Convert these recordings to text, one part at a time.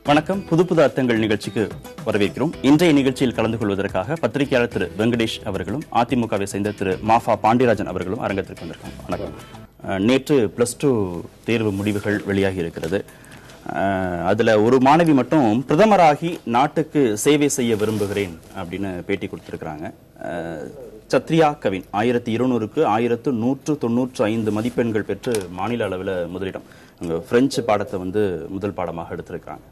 வணக்கம். புது புது அர்த்தங்கள் நிகழ்ச்சிக்கு வரவேற்கிறோம். இன்றைய நிகழ்ச்சியில் கலந்து கொள்வதற்காக பத்திரிகையாளர் திரு வெங்கடேஷ் அவர்களும் அதிமுகவை சேர்ந்த திரு மாஃபா பாண்டியராஜன் அவர்களும் அரங்கத்திற்கு வந்திருக்காங்க. வணக்கம். நேற்று +2 தேர்வு முடிவுகள் வெளியாகி இருக்கிறது. அதுல ஒரு மாணவி மட்டும் பிரதமராகி நாட்டுக்கு சேவை செய்ய விரும்புகிறேன் அப்படின்னு பேட்டி கொடுத்திருக்கிறாங்க. சத்ரியா கவின் 1200க்கு 1195 மதிப்பெண்கள் பெற்று மாநில அளவில் முதலிடம். அங்கே பிரெஞ்சு பாடத்தை முதல் பாடமாக எடுத்திருக்கிறாங்க.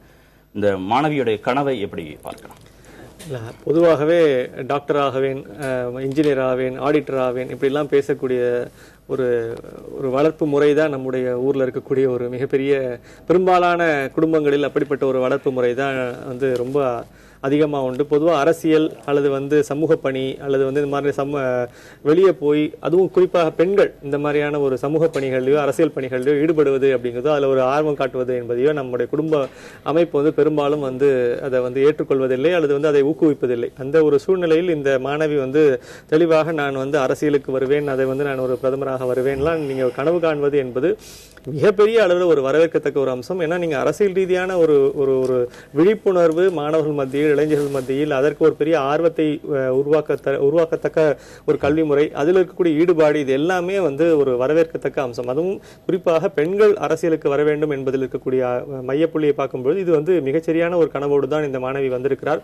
இந்த மாணவியுடைய கனவை எப்படி பார்க்கலாம்? இல்லை, பொதுவாகவே டாக்டர் ஆகவேன், இன்ஜினியர் ஆவேன், ஆடிட்டர் ஆவேன் இப்படிலாம் பேசக்கூடிய ஒரு ஒரு வளர்ப்பு முறை தான் நம்முடைய ஊரில் இருக்கக்கூடிய ஒரு மிகப்பெரிய பெரும்பாலான குடும்பங்களில் அப்படிப்பட்ட ஒரு வளர்ப்பு முறை தான் ரொம்ப அதிகமாக உண்டு. பொதுவாக அரசியல் அல்லது சமூக பணி அல்லது இந்த மாதிரி வெளியே போய், அதுவும் குறிப்பாக பெண்கள் இந்த மாதிரியான ஒரு சமூக பணிகளையோ அரசியல் பணிகளையோ ஈடுபடுவது அப்படிங்கிறதோ அதில் ஒரு ஆர்வம் காட்டுவது என்பதையோ நம்முடைய குடும்ப அமைப்பு பெரும்பாலும் அதை ஏற்றுக்கொள்வதில்லை அல்லது அதை ஊக்குவிப்பதில்லை. அந்த ஒரு சூழ்நிலையில் இந்த மாணவி தெளிவாக நான் அரசியலுக்கு வருவேன், அதை நான் ஒரு பிரதமராக வருவேன்லாம் நீங்கள் கனவு காண்பது என்பது மிகப்பெரிய அளவில் ஒரு வரவேற்கத்தக்க ஒரு அம்சம். ஏன்னா நீங்கள் அரசியல் ரீதியான ஒரு ஒரு விழிப்புணர்வு மாணவர்கள் மத்தியில், இளைஞர்கள் மத்தியில் அதற்கு ஒரு பெரிய ஆர்வத்தை உருவாக்கத்தக்க ஒரு கல்வி முறை, அதில் இருக்கக்கூடிய ஈடுபாடு, இது எல்லாமே ஒரு வரவேற்கத்தக்க அம்சம். அதுவும் குறிப்பாக பெண்கள் அரசியலுக்கு வர வேண்டும் என்பதில் இருக்கக்கூடிய மையப்புள்ளியை பார்க்கும்போது இது மிகச்சரியான ஒரு கனவோடு தான் இந்த மாணவி வந்திருக்கிறார்.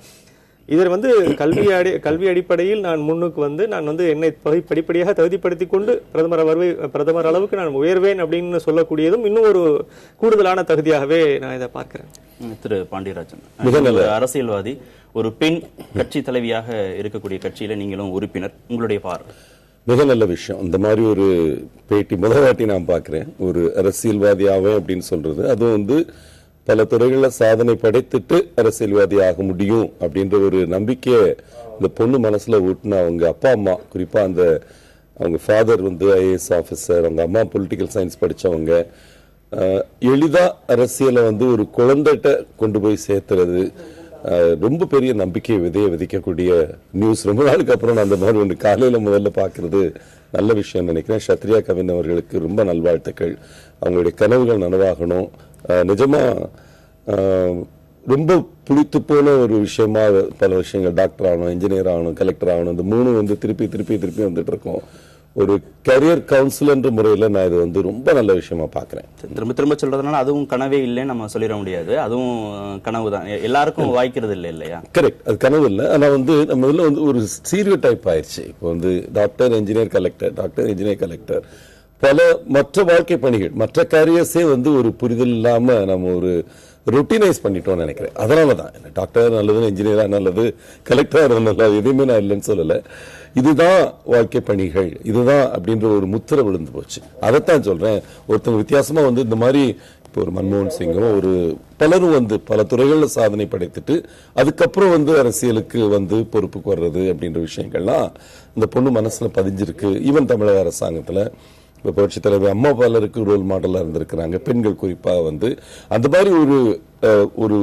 இதர் கல்வி அடிப்படையில் நான் முன்னுக்கு நான் என்னை படிப்படியாக தகுதிப்படுத்திக் கொண்டு பிரதமர் அளவுக்கு நான் உயர்வேன் அப்படின்னு சொல்லக்கூடியதும் இன்னும் ஒரு கூடுதலான தகுதியாகவே நான் இதை பார்க்கிறேன். திரு பாண்டியராஜன், அரசியல்வாதி, ஒரு பெண் கட்சி தலைவியாக இருக்கக்கூடிய கட்சியில நீங்களும் உறுப்பினர், உங்களுடைய பார்வை? மிக நல்ல விஷயம். இந்த மாதிரி ஒரு பேட்டி முதலாட்டி நான் பார்க்கிறேன். ஒரு அரசியல்வாதியாவே அப்படின்னு சொல்றது, அதுவும் பல துறைகளில் சாதனை படைத்துட்டு அரசியல்வாதி ஆக முடியும் அப்படின்ற ஒரு நம்பிக்கையை இந்த பொண்ணு மனசுல ஊட்டின அவங்க அப்பா அம்மா, குறிப்பா அவங்க ஃபாதர் IAS ஆஃபீஸர், அவங்க அம்மா பொலிட்டிக்கல் சயின்ஸ் படிச்சவங்க, எளிதா அரசியலை ஒரு குழந்தைகிட்ட கொண்டு போய் சேர்த்துறது ரொம்ப பெரிய நம்பிக்கையை விதைக்கக்கூடிய நியூஸ். ரொம்ப நாளுக்கு அப்புறம் நான் அந்த மாதிரி ஒன்று காலையில முதல்ல பார்க்கறது நல்ல விஷயம் நினைக்கிறேன். சத்ரியா கவின் அவர்களுக்கு ரொம்ப நல்வாழ்த்துக்கள். அவங்களுடைய கனவுகள் நனவாகணும். நிஜமா ரொம்ப புளித்து போன ஒரு விஷயமா பல விஷயங்கள், டாக்டர் ஆகணும், இன்ஜினியர் ஆகணும், கலெக்டர் ஆகணும், இந்த மூணு திருப்பி வந்துட்டு இருக்கோம். ஒரு கரியர் கவுன்சிலர் முறையில் நான் இது ரொம்ப நல்ல விஷயமா பாக்குறேன். திரும்ப சொல்றதுனால அதுவும் கனவே இல்லைன்னு நம்ம சொல்லிட முடியாது. அதுவும் கனவு தான், எல்லாருக்கும் வாய்க்கிறது இல்லை இல்லையா? கரெக்ட், அது கனவு இல்லை. ஆனா நம்ம இதுல ஒரு ஸ்டீரியோ டைப் ஆயிடுச்சு. இப்போ டாக்டர், இன்ஜினியர், கலெக்டர், பல மற்ற வாழ்க்கை பணிகள், மற்ற கேரியர்ஸே ஒரு புரிதல் இல்லாம நம்ம ஒரு ரொட்டீனைஸ் பண்ணிட்டோம்னு நினைக்கிறேன். அதனாலதான் டாக்டர் நல்லது, இன்ஜினியரா நல்லது, கலெக்டரா நல்லது, எதுவுமே நான் இல்லைன்னு சொல்லல. இதுதான் வாழ்க்கை பணிகள், இதுதான் அப்படின்ற ஒரு முத்திரை விழுந்து போச்சு. அதைத்தான் சொல்றேன். ஒருத்தங்க வித்தியாசமா இந்த மாதிரி இப்போ ஒரு மன்மோகன் சிங்கும் ஒரு பலரும் பல துறைகளில் சாதனை படைத்துட்டு அதுக்கப்புறம் அரசியலுக்கு பொறுப்புக்கு வர்றது அப்படின்ற விஷயங்கள்லாம் இந்த பொண்ணு மனசுல பதிஞ்சிருக்கு. ஈவன் தமிழக அரசாங்கத்துல இப்போ புரட்சி தலைவர் அம்மா பலருக்கு ரோல் மாடலா இருந்திருக்கிறாங்க. பெண்கள் குறிப்பாக அந்த மாதிரி ஒரு ஒரு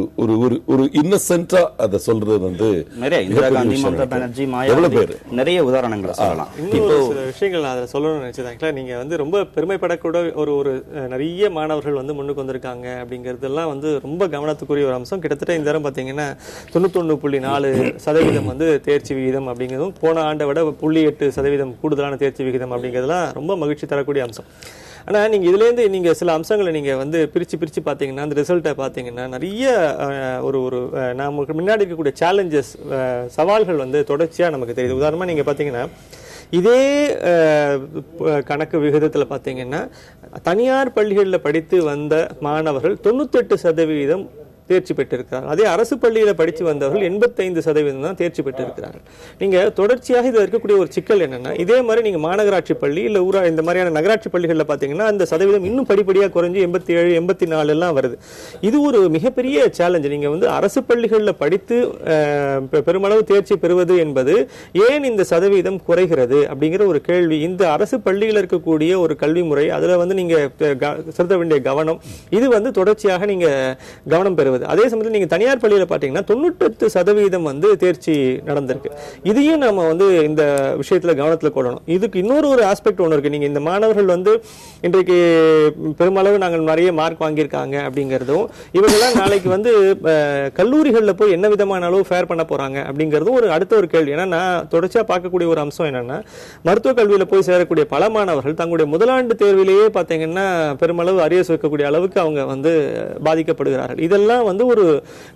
ஒரு இன்னசென்ட்டா அதை சொல்றது நிறைய இந்திரா காந்தி, மம்தா பானர்ஜி, மாயாவதி, நிறைய உதாரணங்களை சொல்லலாம். இன்னும் சில விஷயங்கள் நான் அதை சொல்லணும்னு நினைச்சதாங்களா, நீங்க ரொம்ப பெருமைப்படக்கூட ஒரு நிறைய மாணவர்கள் முன்னுக்கு வந்திருக்காங்க அப்படிங்கறதெல்லாம் ரொம்ப கவனத்துக்குரிய ஒரு அம்சம். கிட்டத்தட்ட இந்த தரம் பாத்தீங்கன்னா 91.4% தேர்ச்சி விகிதம் அப்படிங்கிறதும் போன ஆண்டை விட 0.8% கூடுதலான தேர்ச்சி விகிதம் அப்படிங்கிறதுலாம் ரொம்ப மகிழ்ச்சி தரக்கூடிய அம்சம். ஆனா நீங்க இதுல இருந்து நீங்க சில அம்சங்களை நீங்க பிரிச்சு பாத்தீங்கன்னா, அந்த ரிசல்ட்டை பாத்தீங்கன்னா நிறைய ஒரு நமக்கு முன்னாடி இருக்கக்கூடிய சேலஞ்சஸ், சவால்கள் தொடர்ச்சியா நமக்கு தெரியுது. உதாரணமா நீங்க பாத்தீங்கன்னா, இதே கணக்கு விகிதத்துல பாத்தீங்கன்னா தனியார் பள்ளிகளில் படித்து வந்த மாணவர்கள் 98% தேர்ச்சி பெற்றிருக்கிறார். அதே அரசு பள்ளியில படித்து வந்தவர்கள் 85% தான் தேர்ச்சி பெற்றிருக்கிறார்கள். நீங்க தொடர்ச்சியாக இது இருக்கக்கூடிய ஒரு சிக்கல் என்னன்னா, இதே மாதிரி நீங்க மாநகராட்சி பள்ளி இல்ல இந்த மாதிரியான நகராட்சி பள்ளிகளில் பாத்தீங்கன்னா அந்த சதவீதம் இன்னும் படிப்படியாக குறைஞ்சு 87, 84 எல்லாம் வருது. இது ஒரு மிகப்பெரிய சேலஞ்ச். நீங்க அரசு பள்ளிகளில் படித்து பெருமளவு தேர்ச்சி பெறுவது என்பது ஏன் இந்த சதவீதம் குறைகிறது அப்படிங்கிற ஒரு கேள்வி. இந்த அரசு பள்ளியில் இருக்கக்கூடிய ஒரு கல்வி முறை, அதுல நீங்க செலுத்த வேண்டிய கவனம், இது தொடர்ச்சியாக நீங்க கவனம் பெறுவது பெறுவது. அதே சமயத்தில் நீங்க தனியார் பள்ளியில பாத்தீங்கன்னா 98% வந்து தேர்ச்சி நடந்திருக்கு. இதையும் நம்ம வந்து இந்த விஷயத்துல கவனத்துல கொள்ளணும். இதுக்கு இன்னொரு ஆஸ்பெக்ட் ஒன்று இருக்கு. நீங்க இந்த மாணவர்கள் வந்து இன்றைக்கு பெருமளவு நாங்கள் நிறைய மார்க் வாங்கியிருக்காங்க அப்படிங்கிறதும், இவங்கெல்லாம் நாளைக்கு வந்து கல்லூரிகளில் போய் என்ன விதமான அளவு ஃபேர் பண்ண போறாங்க அப்படிங்கிறதும் அடுத்த ஒரு கேள்வி. ஏன்னா நான் தொடர்ச்சியா பார்க்கக்கூடிய ஒரு அம்சம் என்னன்னா, மருத்துவ கல்வியில போய் சேரக்கூடிய பல மாணவர்கள் தங்களுடைய முதலாண்டு தேர்விலேயே பார்த்தீங்கன்னா பெருமளவு அரியர்ஸ் வைக்கக்கூடிய அளவுக்கு அவங்க வந்து பாதிக்கப்படுகிறார்கள். இதெல்லாம் வந்து ஒரு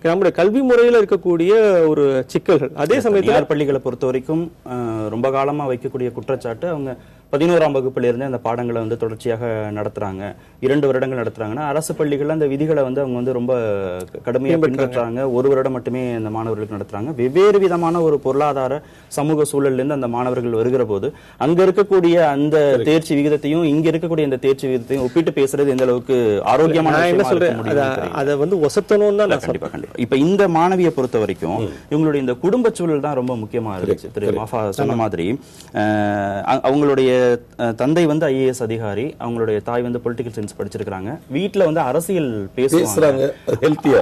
நம்முடைய கல்வி முறையில் இருக்கக்கூடிய ஒரு சிக்கல்கள். அதே சமயத்தில் பள்ளிகளை பொறுத்த வரைக்கும் ரொம்ப காலமா வைக்கக்கூடிய குற்றச்சாட்டு, அவங்க 11ஆம் வகுப்பிலிருந்து அந்த பாடங்களை வந்து தொடர்ச்சியாக நடத்துறாங்க, 2 வருடங்கள் நடத்துறாங்கன்னா, அரசு பள்ளிகள்ல அந்த விதிகளை வந்து அவங்க வந்து ரொம்ப கடுமையாக பின்பற்றாங்க. 1 வருடம் மட்டுமே அந்த மாணவர்களுக்கு நடத்துறாங்க. வெவ்வேறு விதமான ஒரு பொருளாதார சமூக சூழல்ல இருந்து அந்த மாணவர்கள் வருகிற போது அங்க இருக்கக்கூடிய அந்த தேர்ச்சி விகிதத்தையும் இங்க இருக்கக்கூடிய இந்த தேர்ச்சி விகிதத்தையும் ஒப்பிட்டு பேசுறது எந்த அளவுக்கு ஆரோக்கியமான என்ன சொல்றேன், அதை வந்து ஒசத்தணும் தான். கண்டிப்பா கண்டிப்பா. இப்ப இந்த மாணவியை பொறுத்த வரைக்கும் இவங்களுடைய இந்த குடும்ப சூழல் தான் ரொம்ப முக்கியமா இருந்துச்சு. திரு மாஃபா சொன்ன மாதிரி அவங்களுடைய தந்தை வந்து ஐஏஎஸ் அதிகாரி, அவங்களுடைய தாய் வந்து பொலிட்டிக்கல் சயின்ஸ் படிச்சிருக்காங்க. வீட்டுல வந்து அரசியல் பேசுறாங்க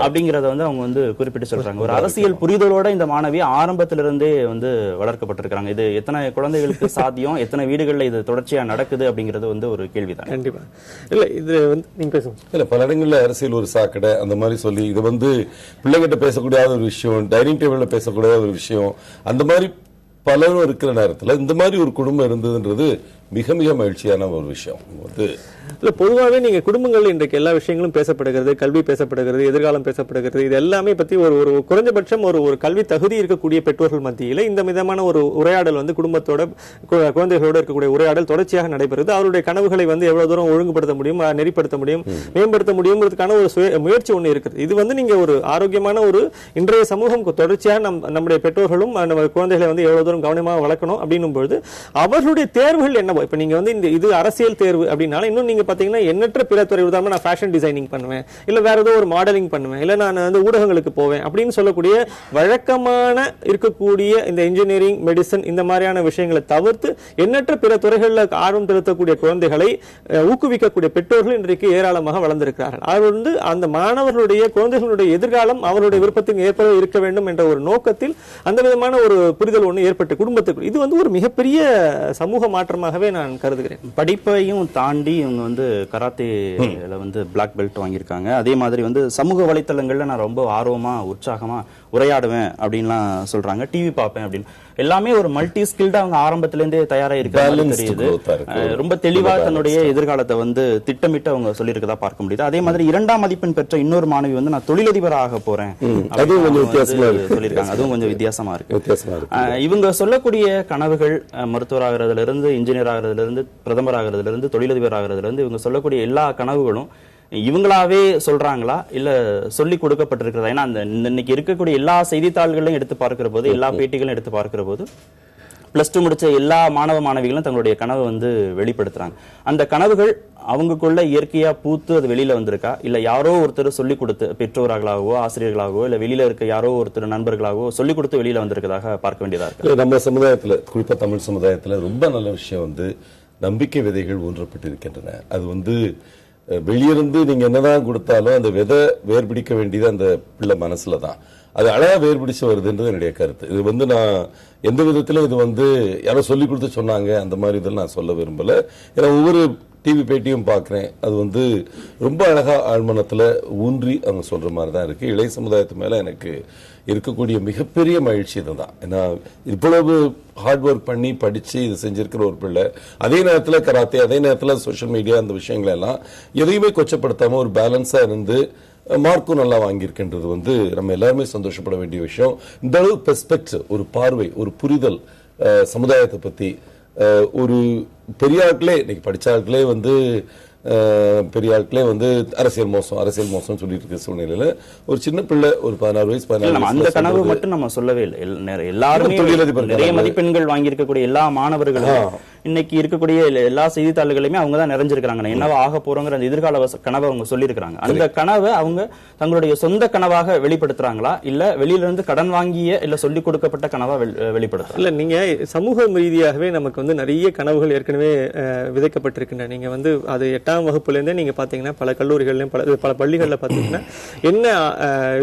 அப்படிங்கறத வந்து அவங்க வந்து குறிப்பிட்டு சொல்றாங்க. ஒரு அரசியல் புரிதலோட இந்த மாணவி ஆரம்பத்திலிருந்தே வந்து வளர்க்கப்பட்டிருக்காங்க. இது எத்தனை குழந்தைகளுக்கு சாத்தியம், எத்தனை வீடுகள்ல இது தொடர்ச்சியா நடக்குது அப்படிங்கிறது வந்து ஒரு கேள்விதான். கண்டிப்பா இல்ல, இது வந்து நீங்க பேசுங்க. இல்ல, பல இடங்கள்ல அரசியல் ஒரு சாக்கடை அந்த மாதிரி சொல்லி இது வந்து பிள்ளைகிட்ட பேசக்கூடாத ஒரு விஷயம், டைனிங் டேபிள்ல பேசக்கூடாத ஒரு விஷயம், அந்த மாதிரி பலரும் இருக்கிற நேரத்தில் இந்த மாதிரி ஒரு குடும்பம் இருந்ததுன்றது மிக மிக மகிழ்ச்சியான ஒரு விஷயம். இல்ல, பொதுவாகவே நீங்க குடும்பங்கள் இன்றைக்கு எல்லா விஷயங்களும் பேசப்படுகிறது, கல்வி பேசப்படுகிறது, எதிர்காலம் பேசப்படுகிறது. இது எல்லாமே பத்தி ஒரு குறைஞ்சபட்சம் ஒரு கல்வி தகுதி இருக்கக்கூடிய பெற்றோர்கள் மத்தியில இந்த விதமான ஒரு உரையாடல் வந்து குடும்பத்தோட குழந்தைகளோட இருக்கக்கூடிய உரையாடல் தொடர்ச்சியாக நடைபெறுது. அவருடைய கனவுகளை வந்து எவ்வளவு தூரம் ஒழுங்குபடுத்த முடியும், நெறிப்படுத்த முடியும், மேம்படுத்த முடியுங்கிறதுக்கான ஒரு முயற்சி ஒன்று இருக்குது. இது வந்து நீங்க ஒரு ஆரோக்கியமான ஒரு இன்றைய சமூகம் தொடர்ச்சியாக நம்முடைய பெற்றோர்களும் நம்ம குழந்தைகளை வந்து எவ்வளவு தூரம் கவனமாக வளர்க்கணும் அப்படின்னும் பொழுது அவர்களுடைய தேர்வுகள் என்ன. இப்ப நீங்க வந்து இது அரசியல் தேர்வு அப்படின்னாலும் இன்னும் நீங்க பாத்தீங்கன்னா எண்ணற்ற பிற துறை, உதாரணமா நான் ஃபேஷன் டிசைனிங் பண்ணுவேன், இல்ல வேற ஏதோ ஒரு மாடலிங் பண்ணுவேன், இல்ல நான் வந்து ஊடகங்களுக்கு போவேன் அப்படின்னு சொல்லக்கூடிய வழக்கமான இருக்கக்கூடிய இந்த இன்ஜினியரிங், மெடிசன் இந்த மாதிரியான விஷயங்களை தவிர்த்து எண்ணற்ற பிற துறைகளில் ஆர்வம் செலுத்தக்கூடிய குழந்தைகளை ஊக்குவிக்கக்கூடிய பெற்றோர்கள் இன்றைக்கு ஏராளமாக வளர்ந்திருக்கிறார்கள். அவர் வந்து அந்த மாணவர்களுடைய குழந்தைகளுடைய எதிர்காலம் அவருடைய விருப்பத்திற்கு ஏற்ப இருக்க வேண்டும் என்ற ஒரு நோக்கத்தில் அந்த விதமான ஒரு புரிதல் ஒன்று ஏற்பட்டு குடும்பத்துக்கு இது வந்து ஒரு மிகப்பெரிய சமூக மாற்றமாகவே நான் கருதுகிறேன். படிப்பையும் தாண்டி இவங்க வந்து கராத்தேல வந்து பிளாக் பெல்ட் வாங்கியிருக்காங்க. அதே மாதிரி வந்து சமூக வலைத்தளங்கள்ல நான் ரொம்ப ஆர்வமா உற்சாகமா உரையாடுவேன் அப்படின்லாம் சொல்றாங்க, டிவி பார்ப்பேன் அப்படின்னு. எல்லாமே ஒரு மல்டி ஸ்கில்டா அவங்க ஆரம்பத்துல இருந்தே தயாரா இருக்காங்க தெரியுது. ரொம்ப தெளிவா தன்னுடைய எதிர்காலத்தை வந்து திட்டமிட்டு அவங்க சொல்லியிருக்கதா பார்க்க முடியுது. அதே மாதிரி 2ஆம் மதிப்பெண் பெற்ற இன்னொரு மாணவி வந்து நான் தொழிலதிபர் ஆக போறேன் சொல்லியிருக்காங்க. அதுவும் கொஞ்சம் வித்தியாசமா இருக்கு. இவங்க சொல்லக்கூடிய கனவுகள் மருத்துவர் ஆகிறதுல இருந்து, இன்ஜினியர் ஆகிறதுல இருந்து, பிரதமர் ஆகிறதுல இருந்து, தொழிலதிபர் ஆகிறதுல இருந்து இவங்க சொல்லக்கூடிய எல்லா கனவுகளும் இவங்களாவே சொல்றாங்களா இல்ல சொல்லி கொடுக்கப்பட்டிருக்கிறதா? ஏன்னா அந்த இன்னைக்கு இருக்கக்கூடிய எல்லா செய்தித்தாள்களையும் எடுத்து பார்க்கிற போது, எல்லா பேட்டிகளும் எடுத்து பார்க்கிற போது +2 முடிச்ச எல்லா மாணவ மாணவிகளும் தங்களுடைய கனவை வந்து வெளிப்படுத்துறாங்க. அந்த கனவுகள் அவங்களுக்குள்ள இயற்கையா பூத்து அது வெளியில வந்திருக்கா, இல்ல யாரோ ஒருத்தர் சொல்லிக் கொடுத்து, பெற்றோர்களாகவோ ஆசிரியர்களாகவோ இல்ல வெளியில இருக்க யாரோ ஒருத்தர் நண்பர்களாகவோ சொல்லிக் கொடுத்து வெளியில வந்திருக்கதாக பார்க்க வேண்டியதா இருக்கு. நம்ம சமுதாயத்துல, குறிப்பா தமிழ் சமுதாயத்துல ரொம்ப நல்ல விஷயம் வந்து நம்பிக்கை விதைகள் ஊன்றப்பட்டு இருக்கின்றன. அது வந்து வெளியிருந்து நீங்க என்னதான் கொடுத்தாலும் அந்த விதை வேர்பிடிக்க வேண்டியது அந்த பிள்ளை மனசுல தான். அது அழகா வேர்பிடிச்சு வருதுன்றது என்னுடைய கருத்து. இது வந்து நான் எந்த விதத்திலும் இது வந்து யாரோ சொல்லி கொடுத்து சொன்னாங்க அந்த மாதிரி இதெல்லாம் நான் சொல்ல விரும்பல. ஏன்னா ஒவ்வொரு டிவி பேட்டியும் பார்க்குறேன், அது வந்து ரொம்ப அழகா ஆழ்மனத்துல ஊன்றி அவங்க சொல்ற மாதிரி தான் இருக்கு. இளைய சமுதாயத்து மேல எனக்கு இருக்கக்கூடிய மிகப்பெரிய மகிழ்ச்சி இதுதான். ஏன்னா இவ்வளவு ஹார்ட் ஒர்க் பண்ணி படிச்சு இது செஞ்சிருக்கிற ஒரு பிள்ளை, அதே நேரத்தில் கராத்தே, அதே நேரத்தில் சோஷியல் மீடியா, அந்த விஷயங்கள் எல்லாம் எதையுமே கொச்சப்படுத்தாம ஒரு பேலன்ஸா இருந்து மார்க்கும் நல்லா வாங்கியிருக்கின்றது வந்து நம்ம எல்லாருமே சந்தோஷப்பட வேண்டிய விஷயம். இந்த அளவு பெர்ஸ்பெக்டிவ், ஒரு பார்வை, ஒரு புரிதல் சமுதாயத்தை பத்தி, ஒரு பெரிய ஆட்களே, இன்னைக்கு படிச்ச ஆட்களே வந்து பெரிய ஆட்களே வந்து அரசியல் மோசம் சொல்லிட்டு இருக்க சூழ்நிலையில ஒரு சின்ன பிள்ளை ஒரு 16 வயசு அந்த கனவு மட்டும் நம்ம சொல்லவே இல்லை. எல்லாருமே நிறைய மதிப்பெண்கள் வாங்கி இருக்கக்கூடிய எல்லா மாணவர்களும் இன்னைக்கு இருக்கக்கூடிய எல்லா செய்தித்தாள்களையுமே அவங்க தான் நிறைஞ்சிருக்காங்க. என்னவா ஆக போறோங்கிற அந்த எதிர்கால கனவை அவங்க சொல்லியிருக்காங்க. அந்த கனவை அவங்க தங்களுடைய சொந்த கனவாக வெளிப்படுத்துறாங்களா, இல்ல வெளியில இருந்து கடன் வாங்கிய இல்ல சொல்லிக் கொடுக்கப்பட்ட கனவா வெளிப்படுத்துறாங்க? இல்ல, நீங்க சமூக ரீதியாகவே நமக்கு வந்து நிறைய கனவுகள் ஏற்கனவே விதைக்கப்பட்டிருக்கின்றன. நீங்க வந்து அது 8ஆம் வகுப்புல இருந்தே நீங்க பாத்தீங்கன்னா பல கல்லூரிகள்லயும் பல பள்ளிகள்ல பாத்தீங்கன்னா என்ன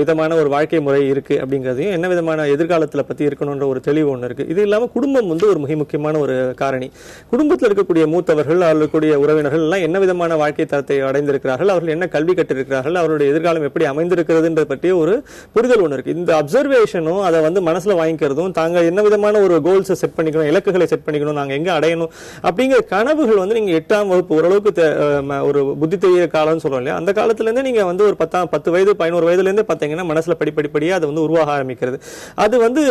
விதமான ஒரு வாழ்க்கை முறை இருக்கு அப்படிங்கறதையும், என்ன விதமான எதிர்காலத்துல பத்தி இருக்கணும்ன்ற ஒரு தெளிவு ஒண்ணு இருக்கு. இது இல்லாம குடும்பம் வந்து ஒரு மிக முக்கியமான ஒரு காரணி. குடும்பத்தில் இருக்கக்கூடிய மூத்தவர்கள், அவர்களுடைய உறவினர்கள் எல்லாம் என்ன விதமான வாழ்க்கை தரத்தை அடைந்திருக்கிறார்கள், அவர்கள் என்ன கல்வி கற்றிருக்கிறார்கள், அவருடைய எதிர்காலம் எப்படி அமைந்திருக்கிறதுன்ற பற்றிய ஒரு புரிதல் ஒண்ணு இருக்கு. இந்த அப்சர்வேஷனும் அதை வந்து மனசுல வாங்கிக்கிறதும், தாங்க என்ன விதமான ஒரு கோல்ஸை செட் பண்ணிக்கணும், இலக்குகளை செட் பண்ணிக்கணும், நாங்க எங்க அடையணும் அப்படிங்கிற கனவுகள் வந்து நீங்க 8ஆம் வகுப்பு ஓரளவுக்கு ஒரு புத்தி தெரிய காலம்னு சொல்றோம் இல்லையா, அந்த காலத்துல இருந்து நீங்க வந்து ஒரு 10 வயது 11 வயதுல இருந்து பாத்தீங்கன்னா மனசுல படிப்படியா அது வந்து உருவாக ஆரம்பிக்கிறது. அது வந்து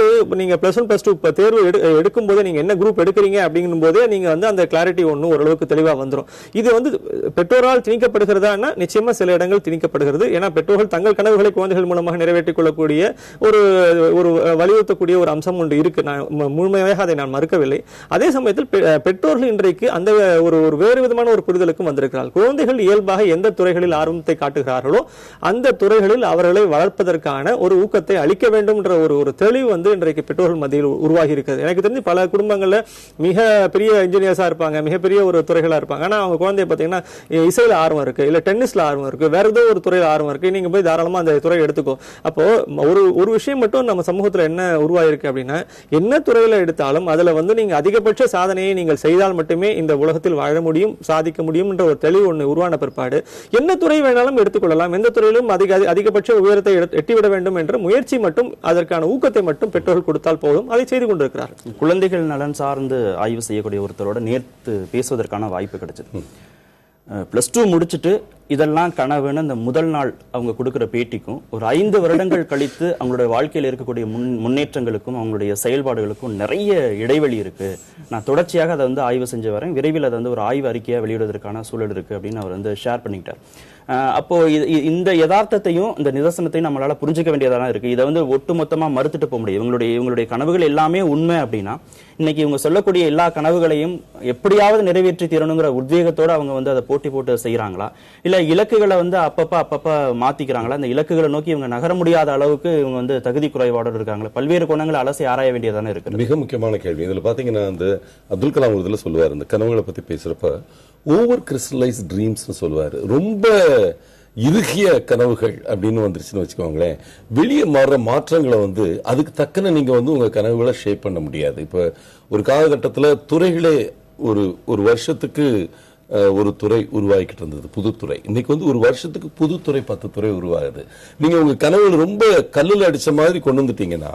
நீங்க +1 +2 தேர்வு எடுக்கும் போது நீங்க என்ன குரூப் எடுக்கிறீங்க அப்படிங்கும் போதே நீங்க வந்து அந்த கிளாரிட்டி ஒண்ணு ஓரளவுக்கு தெளிவா வந்துடும். இது வந்து பெற்றோரால் திணிக்கப்படுகிறதா? நிச்சயமா சில இடங்கள் திணிக்கப்படுகிறது. ஏன்னா பெற்றோர்கள் தங்கள் கனவுகளை குழந்தைகள் மூலமாக நிறைவேற்றிக் கொள்ளக்கூடிய ஒரு வலியுறுத்தக்கூடிய ஒரு அம்சம் ஒன்று இருக்கு. நான் முழுமையாக அதை நான் மறுக்கவில்லை. அதே சமயத்தில் பெற்றோர்கள் இன்றைக்கு அந்த ஒரு வேறு விதமான ஒரு புரிதலுக்கும் வந்திருக்கிறார்கள். குழந்தைகள் இயல்பாக எந்த துறைகளில் ஆர்வத்தை காட்டுகிறார்களோ அந்த துறைகளில் அவர்களை வளர்ப்பதற்கான ஒரு ஊக்கத்தை அளிக்க வேண்டும் என்ற ஒரு தெளிவு வந்து இன்றைக்கு பெற்றோர்கள் மத்தியில் உருவாகி இருக்கிறது. எனக்கு தெரிஞ்சு பல குடும்பங்கள்ல மிக பெரிய இன்ஜினியர்ஸா இருப்பாங்க, மிகப்பெரிய ஒரு துறைகளா இருப்பாங்க. ஆனா அவங்க குழந்தைய பாத்தீங்கன்னா இசையில ஆர்வம் இருக்கு, இல்ல டென்னிஸ்ல ஆர்வம் இருக்கு, வேற ஏதோ ஒரு துறையில ஆர்வம் இருக்கு, நீங்க போய் தாராளமா அந்த துறையை எடுத்துக்கோ. அப்போ ஒரு விஷயம் மட்டும் நம்ம சமூகத்துல என்ன உருவாயிருக்கு அப்படின்னா, என்ன துறையில எடுத்தாலும் அதுல வந்து நீங்க அதிகபட்ச சாதனையை நீங்கள் செய்தால் மட்டுமே இந்த உலகத்தில் வாழ முடியும், சாதிக்க முடியும் என்ற ஒரு தெளிவு ஒன்று உருவான பிற்பாடு என்ன துறை வேணாலும் எடுத்துக்கொள்ளலாம், எந்த துறையிலும் அதிகபட்ச உயரத்தை எட்டிவிட வேண்டும் என்ற முயற்சி மட்டும், அதற்கான ஊக்கத்தை மட்டும் பெற்றோர்கள் கொடுத்தால் போதும். அதை செய்து கொண்டிருக்கிறார்கள். குழந்தைகள் நலன் சார்ந்து ஆய்வு செய்யக்கூடிய ஒருத்தரோட நேர்த்து பேசுவதற்கான வாய்ப்பு கிடைச்சது. +2 முடிச்சுட்டு இதெல்லாம் கனவுன்னு அந்த முதல் நாள் அவங்க கொடுக்கிற பேட்டிக்கும் ஒரு 5 வருடங்கள் கழித்து அவங்களுடைய வாழ்க்கையில் இருக்கக்கூடிய முன்னேற்றங்களுக்கும் அவங்களுடைய செயல்பாடுகளுக்கும் நிறைய இடைவெளி இருக்கு. நான் தொடர்ச்சியாக அதை வந்து ஆய்வு செஞ்சு வரேன், விரைவில் அதை வந்து ஒரு ஆய்வு அறிக்கையா வெளியிடுவதற்கான சூழல் இருக்கு அப்படின்னு அவர் வந்து ஷேர் பண்ணிக்கிட்டார். அப்போ இந்த யதார்த்தத்தையும் இந்த நிதர்சனத்தையும் நம்மளால புரிஞ்சுக்க வேண்டியதா இருக்கு. இதை வந்து ஒட்டுமொத்தமா மறுத்துட்டு போக முடியும். இவங்களுடைய கனவுகள் எல்லாமே உண்மை அப்படின்னா இன்னைக்கு இவங்க சொல்லக்கூடிய எல்லா கனவுகளையும் எப்படியாவது நிறைவேற்றி தீரணுங்கிற உத்வேகத்தோட அவங்க வந்து அதை போட்டி போட்டு செய்யறாங்களா, இல்ல இலக்குகளை வந்து அப்பப்ப மாத்திக்கிறாங்களா, இந்த இலக்குகளை நோக்கி இவங்க நகர முடியாத அளவுக்கு இவங்க வந்து தகுதி குறைபாடு இருக்காங்களா, பல்வேறு கோணங்களை அலசி ஆராய வேண்டியதானே இருக்கு. மிக முக்கியமான கேள்வி. இதுல பாத்தீங்கன்னா அந்த அப்துல் கலாம் ஒரு இதுல சொல்லுவாரு, இந்த கனவுகளை பத்தி பேசுறப்ப ஓவர் கிறிஸ்டலைஸ் ட்ரீம்ஸ் சொல்லுவாரு. ரொம்ப இறுகிய கனவுகள் அப்படின்னு வந்துருச்சுன்னு வச்சுக்கோங்களேன், வெளியே மாறுற மாற்றங்களை வந்து அதுக்கு தக்கன நீங்க வந்து உங்க கனவுகளை ஷேப் பண்ண முடியாது. இப்ப ஒரு காலகட்டத்தில் துறைகளே ஒரு வருஷத்துக்கு ஒரு துறை உருவாக்கிட்டு இருந்தது, புது துறை. இன்னைக்கு வந்து ஒரு வருஷத்துக்கு புது துறை 10 துறை உருவாகுது. நீங்க உங்க கனவுகள் ரொம்ப கல்லுல அடிச்ச மாதிரி கொண்டு வந்துட்டீங்கன்னா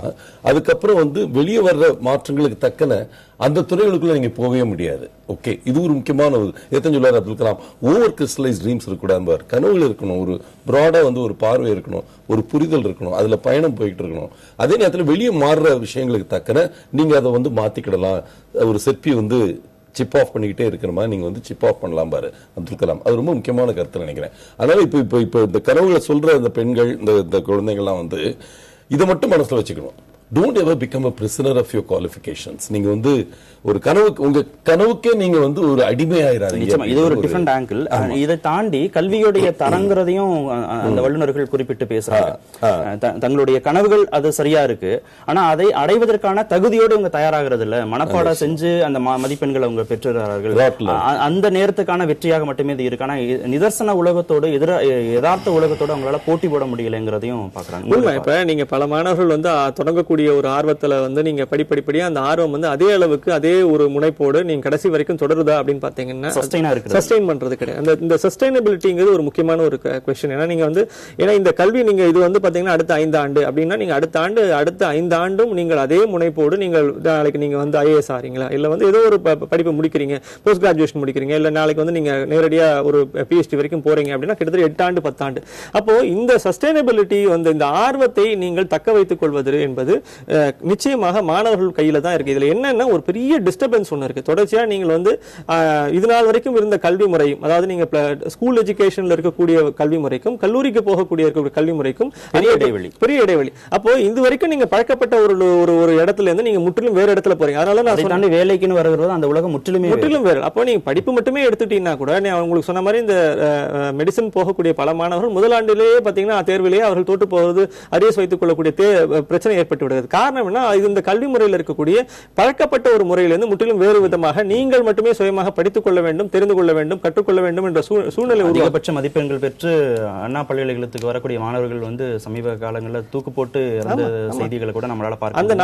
அதுக்கப்புறம் வந்து வெளியே வர்ற மாற்றங்களுக்கு தக்கன அந்த துறைகளுக்குள்ள நீங்க போகவே முடியாது. ஓகே, இது ஒரு முக்கியமான சொல்லுவார் Abdul Kalam, over crystallise dreams இருக்கக்கூடாது. கனவுகள் இருக்கணும், ஒரு ப்ராடா வந்து ஒரு பார்வை இருக்கணும், ஒரு புரிதல் இருக்கணும், அதுல பயணம் போயிட்டு இருக்கணும். அதே நேரத்தில் வெளியே மாறுற விஷயங்களுக்கு தக்கன நீங்க அதை வந்து மாத்திக்கிடலாம். ஒரு செப்பி வந்து சிப் ஆஃப் பண்ணிக்கிட்டே இருக்கிற மாதிரி நீங்க வந்து சிப் ஆஃப் பண்ணலாம் பாரு அப்துல் கலாம். அது ரொம்ப முக்கியமான கருத்து நினைக்கிறேன். அதனால இப்ப இந்த கனவுகளை சொல்ற இந்த பெண்கள், இந்த குழந்தைகள்லாம் வந்து இதை மட்டும் மனசுல வச்சுக்கணும். Don't ever become a prisoner of your qualifications. நீங்க வந்து ஒரு கனவுக்கு, உங்க கனவுக்கே நீங்க வந்து ஒரு அடிமையாயிராதீங்க. இது ஒரு டிஃபரண்ட் ஆங்கிள். இதை தாண்டி கல்வியுடைய தரங்கிறதையும் அந்த வல்லுநர்கள் குறிப்பிட்டு பேசுறாங்க. தங்களுடைய கனவுகள் அது சரியா இருக்கு, ஆனா அதை அடைவதற்கான தகுதியோடு இவங்க தயாராகிறது இல்ல, மனப்பாடம் செஞ்சு அந்த மதிப்பெண்களை அவங்க பெற்றுறார்கள். அந்த நேரத்துக்கான வெற்றியாக மட்டுமே இது இருக்கு. ஆனா நிதர்சன உலகத்தோடு யதார்த்த உலகத்தோடு அவங்களால போட்டி போட முடியலைங்கிறதையும் பாக்குறாங்க. இப்ப நீங்க பல மாணவர்கள் வந்து தொடங்கக்கூடிய ஒரு ஆர்வத்துல வந்து நீங்க படிப்படியா அந்த ஆர்வம் வந்து அதே அளவுக்கு அதே ஒரு முனைப்போடு நீங்க கடைசி வரைக்கும் தொடருதா அப்படின்னு பாத்தீங்கன்னா சஸ்டெயின் பண்றது கிடையாது. இந்த சஸ்டைனபிலிட்டிங்கிறது ஒரு முக்கியமான ஒரு क्वेश्चन. ஏன்னா நீங்க வந்து இந்த கல்வி நீங்க இது வந்து பாத்தீங்கன்னா அடுத்த 5 ஆண்டு அப்படின்னா நீங்க அடுத்த 5 ஆண்டும் நீங்கள் அதே முனைப்போடு நீங்கள் நாளைக்கு நீங்க வந்து IAS ஆறீங்களா, இல்ல வந்து ஏதோ ஒரு படிப்பு முடிக்கிறீங்க, போஸ்ட் கிராஜுவேஷன் முடிக்கிறீங்க, இல்ல நாளைக்கு வந்து நீங்க நேரடியா ஒரு PhD வரைக்கும் போறீங்க அப்படின்னா கிட்டத்தட்ட 8 ஆண்டு 10 ஆண்டு. அப்போ இந்த சஸ்டைனபிலிட்டி வந்து இந்த ஆர்வத்தை நீங்கள் தக்க வைத்துக் கொள்வது என்பது நிச்சயமாக மாணவர்கள் கையில தான் இருக்கு. இதுல என்னன்னா ஒரு பெரிய டிஸ்டர்பன்ஸ் ஒன்று இருக்கு. தொடர்ச்சியா நீங்கள் வந்து இது நாள் வரைக்கும் இருந்த கல்வி முறையும், அதாவது நீங்க ஸ்கூல் எஜுகேஷன்ல இருக்கக்கூடிய கல்வி முறைக்கும் கல்லூரிக்கு போகக்கூடிய கல்வி முறைக்கும் பெரிய இடைவெளி. அப்போ இது வரைக்கும் நீங்க பழக்கப்பட்ட ஒரு இடத்துல இருந்து நீங்க முற்றிலும் வேற இடத்துல போறீங்க. அதனால நான் சொன்ன வேலைக்குன்னு வருகிறது அந்த உலகம் முற்றிலும் வேறு. அப்போ நீங்க படிப்பு மட்டுமே எடுத்துட்டீங்கன்னா கூட உங்களுக்கு சொன்ன மாதிரி இந்த மெடிசன் போகக்கூடிய பல மாணவர்கள் முதல் ஆண்டிலேயே பாத்தீங்கன்னா தேர்விலேயே அவர்கள் தோற்று போவது, அரியர்ஸ் வைத்துக் கொள்ளக்கூடிய பிரச்சனை ஏற்பட்டு விடுகிறது. காரணம் என்ன? இது இந்த கல்வி முறையில் இருக்கக்கூடிய பழக்கப்பட்ட ஒரு முறையிலிருந்து முற்றிலும் வேறு விதமாக நீங்கள் மட்டுமே சுயமாக படித்துக் கொள்ள வேண்டும், தெரிந்து கொள்ள வேண்டும், கற்றுக்கொள்ள வேண்டும் என்ற சூழ்நிலை. அதிகபட்ச மதிப்பெண்கள் பெற்று அண்ணா பல்கலைக்கழகத்துக்கு வரக்கூடிய மாணவர்கள் வந்து சமீப காலங்களில் தூக்கு போட்டு இறந்த செய்திகளை கூட நம்மளால பார்க்க. அந்த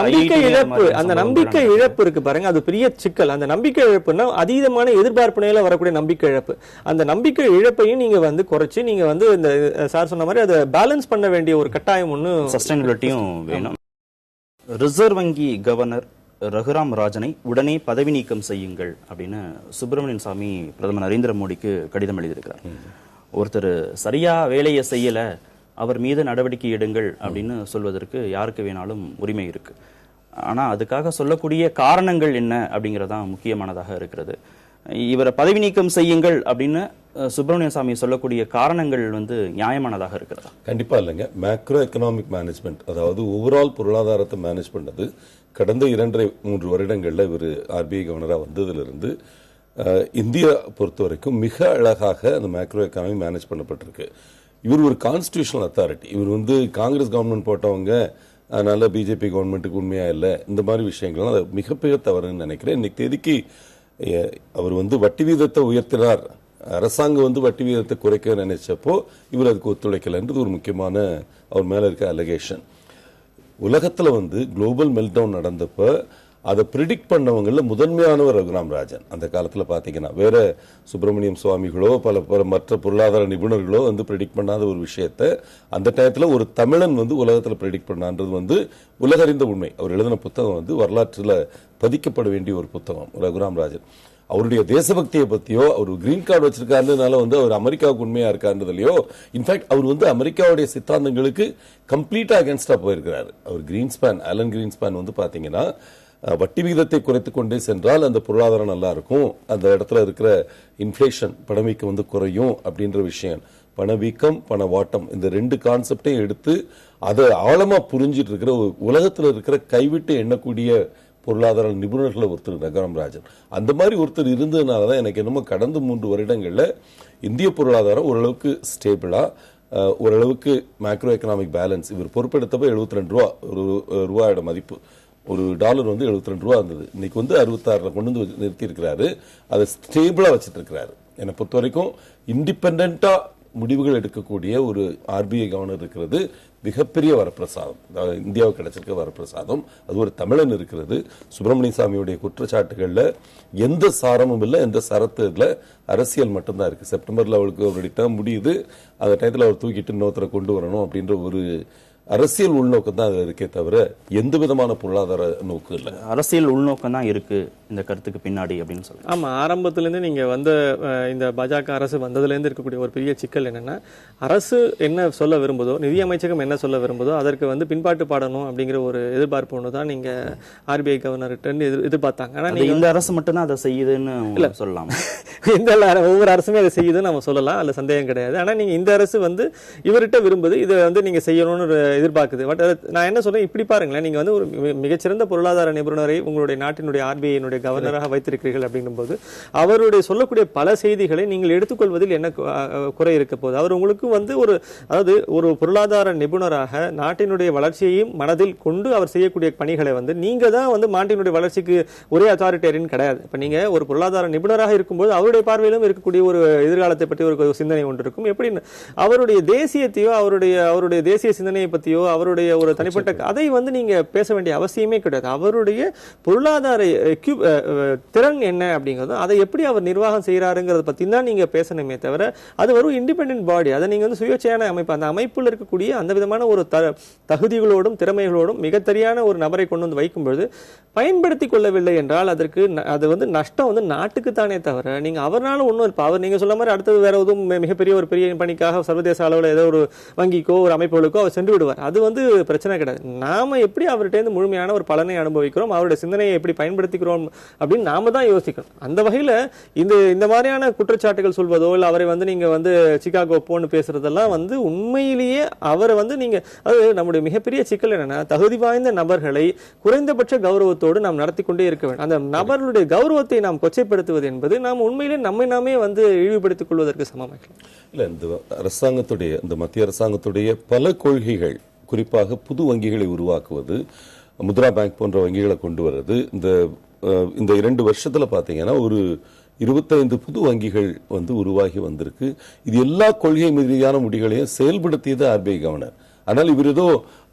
நம்பிக்கை இழப்பு இருக்கு பாருங்க, அது பெரிய சிக்கல். அந்த நம்பிக்கை இழப்புன்னா அதீதமான எதிர்பார்ப்புனையில வரக்கூடிய நம்பிக்கை இழப்பு. அந்த நம்பிக்கை இழப்பையும் நீங்க வந்து குறைச்சு நீங்க வந்து இந்த சார் சொன்ன மாதிரி அதை பேலன்ஸ் பண்ண வேண்டிய ஒரு கட்டாயம் ஒன்று, சஸ்டைனபிலிட்டியும் வேணும். ரிசர்வ் வங்கி கவர்னர் ரகுராம் ராஜனை உடனே பதவி நீக்கம் செய்யுங்கள் அப்படின்னு சுப்பிரமணியன் சாமி பிரதமர் நரேந்திர மோடிக்கு கடிதம் எழுதியிருக்கிறார். ஒருத்தர் சரியா வேலையை செய்யல, அவர் மீது நடவடிக்கை எடுங்கள் அப்படின்னு சொல்வதற்கு யாருக்கு வேணாலும் உரிமை இருக்கு. ஆனா அதுக்காக சொல்லக்கூடிய காரணங்கள் என்ன அப்படிங்கறதான் முக்கியமானதாக இருக்கிறது. இவரை பதவி நீக்கம் செய்யுங்கள் அப்படின்னு சுப்பிரமணிய சாமி சொல்லக்கூடிய காரணங்கள் வந்து நியாயமானதாக இருக்கிறதா? கண்டிப்பா இல்லைங்க. மேக்ரோ எக்கனாமிக் மேனேஜ்மெண்ட், அதாவது ஓவரால் பொருளாதாரத்தை மேனேஜ் பண்ணது கடந்த 2-3 வருடங்கள்ல இவர் ஆர்பிஐ கவர்னரா வந்ததிலிருந்து இந்தியா பொறுத்த வரைக்கும் மிக அழகாக அந்த மேக்ரோ எக்கனாமி மேனேஜ் பண்ணப்பட்டிருக்கு. இவர் ஒரு கான்ஸ்டிடியூஷனல் அத்தாரிட்டி. இவர் வந்து காங்கிரஸ் கவர்மெண்ட் போட்டவங்க, அதனால பிஜேபி கவர்மெண்ட்டுக்கு உண்மையா இல்லை, இந்த மாதிரி விஷயங்கள்லாம் அது மிகப்பெரிய தவறுன்னு நினைக்கிறேன். இன்னைக்கு தேதிக்கு அவர் வந்து வட்டி வீதத்தை உயர்த்தினார், அரசாங்கம் வந்து வட்டி வீதத்தை குறைக்க நினைச்சப்போ இவர் அதுக்கு ஒத்துழைக்கலன்றது ஒரு முக்கியமான அவர் மேல இருக்க அலிகேஷன். உலகத்துல வந்து குளோபல் மெல்டவுன் நடந்தப்ப அதை ப்ரிடிக்ட் பண்ணவங்கள முதன்மையானவர் ரகுராம் ராஜன். அந்த காலத்துல பாத்தீங்கன்னா வேற சுப்பிரமணியம் சுவாமிகளோ பல மற்ற பொருளாதார நிபுணர்களோ வந்து ப்ரிடிக்ட் பண்ணாத ஒரு விஷயத்தை அந்த டயத்துல ஒரு தமிழன் வந்து உலகத்துல ப்ரிடிக்ட் பண்ணான்றது வந்து உலகறிந்த உண்மை. அவர் எழுதின புத்தகம் வந்து வரலாற்றுல பதிக்கப்பட வேண்டிய ஒரு புத்தகம் ரகுராம் ராஜன். அவருடைய தேசபக்தியை பத்தியோ, அவர் கிரீன் கார்டு வச்சிருக்காருனால வந்து அவர் அமெரிக்காவுக்கு உண்மையா இருக்கான்றதுலயோ, இன்ஃபேக்ட் அவர் வந்து அமெரிக்காவுடைய சித்தாந்தங்களுக்கு கம்ப்ளீட்டா அகேன்ஸ்டா போயிருக்கிறாரு. அவர் ஆலன் கிரீன்ஸ்பேன் வந்து பாத்தீங்கன்னா வட்டி விகிதத்தை குறைத்துக் கொண்டே சென்றால் அந்த பொருளாதாரம் நல்லா இருக்கும், அந்த இடத்துல இருக்கிற இன்ஃபிளேஷன் பணவீக்கம் வந்து குறையும் அப்படின்ற விஷயம். பணவீக்கம் பணவாட்டம் இந்த 2 கான்செப்டையும் எடுத்து அதை ஆழமா புரிஞ்சிட்டு இருக்கிற உலகத்துல இருக்கிற கைவிட்டு எண்ணக்கூடிய பொருளாதார நிபுணர்கள் ஒருத்தர் ரகுராம் ராஜன். அந்த மாதிரி ஒருத்தர் இருந்ததுனாலதான் எனக்கு என்னமோ கடந்த 3 வருடங்கள்ல இந்திய பொருளாதாரம் ஓரளவுக்கு ஸ்டேபிளா, ஓரளவுக்கு மேக்ரோ எக்கனாமிக் பேலன்ஸ். இவர் பொறுப்பெடுத்தப்ப 72 ரூபா ஒரு ரூபாயோட மதிப்பு, ஒரு டாலர் வந்து 72 ரூபா இருந்தது. இன்னைக்கு வந்து 66 கொண்டு வந்து நிறுத்தி இருக்கிறாரு. அதை ஸ்டேபிளா வச்சிட்டு இருக்கிறாரு. என்னை பொறுத்த வரைக்கும் இண்டிபெண்டா முடிவுகள் எடுக்கக்கூடிய ஒரு ஆர்பிஐ கவர்னர் இருக்கிறது மிகப்பெரிய வரப்பிரசாதம். இந்தியாவுக்கு கிடைச்சிருக்க வரப்பிரசாதம். அது ஒரு தமிழன் இருக்கிறது. சுப்பிரமணிய சாமியுடைய குற்றச்சாட்டுகள்ல எந்த சாரமும் இல்லை, எந்த சரத்து இல்லை, அரசியல் மட்டும்தான் இருக்கு. செப்டம்பர்ல அவருக்கு அவருடைய டேர்ம் முடியுது, அந்த டயத்தில் அவர் தூக்கிட்டு இன்னொருத்தரை கொண்டு வரணும் அப்படின்ற ஒரு அரசியல் உள்நோக்கம் தான் இருக்கே தவிர எந்த விதமான பொருளாதார நோக்கு இல்லை. அரசியல் உள்நோக்கம் தான் இருக்கு இந்த கருத்துக்கு பின்னாடி அப்படின்னு சொல்லி. ஆமா, ஆரம்பத்திலேருந்து நீங்க இந்த பாஜக அரசு வந்ததுலேருந்து இருக்கக்கூடிய ஒரு பெரிய சிக்கல் என்னன்னா, அரசு என்ன சொல்ல விரும்புதோ, நிதியமைச்சகம் என்ன சொல்ல விரும்புதோ அதற்கு பின்பாட்டு பாடணும் அப்படிங்கிற ஒரு எதிர்பார்ப்பு ஒன்று தான் நீங்க ஆர்பிஐ கவர்னர்கிட்ட எதிர்பார்த்தாங்க. ஆனா நீங்க இந்த அரசு மட்டும் தான் அதை செய்யுதுன்னு இல்ல சொல்லலாம். ஒவ்வொரு அரசுமே அதை செய்யுதுன்னு நம்ம சொல்லலாம், அதுல சந்தேகம் கிடையாது. ஆனா நீங்க இந்த அரசு இவர்கிட்ட விரும்புது, இதை நீங்க செய்யணும்னு எதிர்பார்க்குது. பட் நான் என்ன சொல்றேன், இப்படி பாருங்களேன், நீங்க ஒரு மிகச்சிறந்த பொருளாதார நிபுணரை உங்களுடைய நாட்டினுடைய ஆர்பிஐ கவர்னராக வைத்திருக்கிறீர்கள் அப்படிங்கும்போது அவருடைய சொல்லக்கூடிய பல செய்திகளை நீங்கள் எடுத்துக்கொள்வதில் என்ன குறை இருக்க போகுது? அவர் உங்களுக்கு அதாவது ஒரு பொருளாதார நிபுணராக நாட்டினுடைய வளர்ச்சியையும் மனதில் கொண்டு அவர் செய்யக்கூடிய பணிகளை நீங்க தான் நாட்டினுடைய வளர்ச்சிக்கு ஒரே அத்தாரிட்டேரியன் கிடையாது. இப்ப நீங்க ஒரு பொருளாதார நிபுணராக இருக்கும்போது அவருடைய பார்வையிலும் இருக்கக்கூடிய ஒரு எதிர்காலத்தை பற்றி ஒரு சிந்தனை ஒன்று இருக்கும். எப்படி அவருடைய தேசியத்தையோ அவருடைய தேசிய சிந்தனையை பற்றியோ அவருடைய ஒரு தனிப்பட்ட அதை நீங்க பேச வேண்டிய அவசியமே கிடையாது. அவருடைய பொருளாதார திறன் என்ன அப்படிங்கிறது, அதை எப்படி அவர் நிர்வாகம் செய்யறாருங்கிறத பத்தி தான் நீங்க பேசணுமே தவிர அது ஒரு இண்டிபெண்டன்ட் பாடி, அதை நீங்க சுயேட்சையான அமைப்பு, அந்த அமைப்பில் இருக்கக்கூடிய அந்த விதமான ஒரு தகுதிகளோடும் திறமைகளோடும் மிகத்தரியான ஒரு நபரை கொண்டு வைக்கும்போது பயன்படுத்திக் கொள்ளவில்லை என்றால் அது நஷ்டம் நாட்டுக்கு தானே தவிர நீங்க அவரால் ஒன்றும் இருப்பா. அவர் நீங்க சொல்ல மாதிரி அடுத்தது வேற எதுவும் மிகப்பெரிய ஒரு பெரிய பணிக்காக சர்வதேச அளவில் ஏதோ ஒரு வங்கிக்கோ ஒரு அமைப்புகளுக்கோ அவர் சென்று விடுவார். சொல்லுவார். அது வந்து பிரச்சனை கிடையாது. நாம எப்படி அவர்கிட்ட முழுமையான ஒரு பலனை அனுபவிக்கிறோம், அவருடைய சிந்தனையை எப்படி பயன்படுத்திக்கிறோம் அப்படின்னு நாம தான் யோசிக்கணும். அந்த வகையில இந்த மாதிரியான குற்றச்சாட்டுகள் சொல்வதோ இல்ல அவரை வந்து நீங்க வந்து சிகாகோ போன்னு பேசுறதெல்லாம் வந்து உண்மையிலேயே அவரை வந்து நீங்க அது நம்முடைய மிகப்பெரிய சிக்கல் என்னன்னா, தகுதி வாய்ந்த நபர்களை குறைந்தபட்ச கௌரவத்தோடு நாம் நடத்தி கொண்டே இருக்க வேண்டும். அந்த நபர்களுடைய கௌரவத்தை நாம் கொச்சைப்படுத்துவது என்பது நாம் உண்மையிலே நம்மை நாமே வந்து இழிவுபடுத்திக் கொள்வதற்கு சமமாக இல்ல. இந்த அரசாங்கத்துடைய, இந்த மத்திய அரசாங்கத்துடைய பல கொள்கைகள், குறிப்பாக புது வங்கிகளை உருவாக்குவது, முத்ரா பேங்க் போன்ற வங்கிகளை கொண்டு வர்றது, இந்த 2 வருஷத்துல பாத்தீங்கன்னா ஒரு 25 புது வங்கிகள் வந்து உருவாகி வந்திருக்கு. இது எல்லா கொள்கை மீதான முடிவுகளையும் செயல்படுத்தியது ஆர்பிஐ கவர்னர். ஆனால் இவர் ஏதோ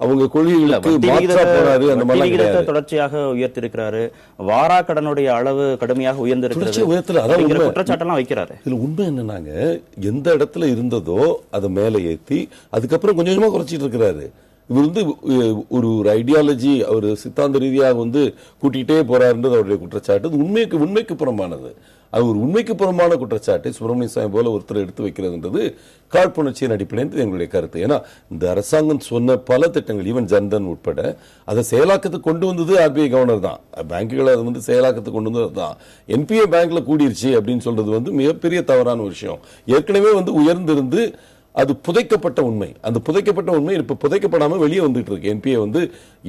அவங்க கொள்கைகளுக்கு மாற்றா போறாரு அந்த மாதிரி கிடையாது. தொடர்ச்சியாக உயர்த்திருக்கிறாரு. வாரா கடனுடைய அளவு கடுமையாக உயர்ந்திருக்கிறது. குற்றச்சாட்டெல்லாம் வைக்கிறாரு. இதுல உண்மை என்னன்னாங்க, எந்த இடத்துல இருந்ததோ அதை மேல ஏத்தி அதுக்கப்புறம் கொஞ்சம் கொஞ்சமா குறைச்சிட்டு இருக்கிறாரு. இவர் வந்து ஒரு ஐடியாலஜி, அவர் சித்தாந்த ரீதியாக வந்து கூட்டிகிட்டே போறாருன்றது அவருடைய குற்றச்சாட்டு. உண்மைக்கு புறம்பானது. அது ஒரு உண்மைக்கு புறமான குற்றச்சாட்டை சுப்பிரமணிய சாமி போல ஒருத்தர் எடுத்து வைக்கிறதுன்றது காழ்ப்புணர்ச்சியின் அடிப்படையில் எங்களுடைய கருத்து. ஏன்னா இந்த அரசாங்கம் சொன்ன பல திட்டங்கள், ஈவன் ஜன்தன் உட்பட, அதை செயலாக்கத்துக்கு கொண்டு வந்தது ஆர்பிஐ கவர்னர் தான். பேங்குகளை அதை வந்து செயலாக்கத்துக்கு கொண்டு வந்தது தான். என்பிஏ பேங்க்ல கூடிருச்சு அப்படின்னு சொல்றது வந்து மிகப்பெரிய தவறான விஷயம். ஏற்கனவே வந்து உயர்ந்திருந்து அது புதைக்கப்பட்ட உண்மை. அந்த புதைக்கப்பட்ட உண்மை இப்ப புதைக்கப்படாம வெளியே வந்துட்டு இருக்கு. என்பிஏ வந்து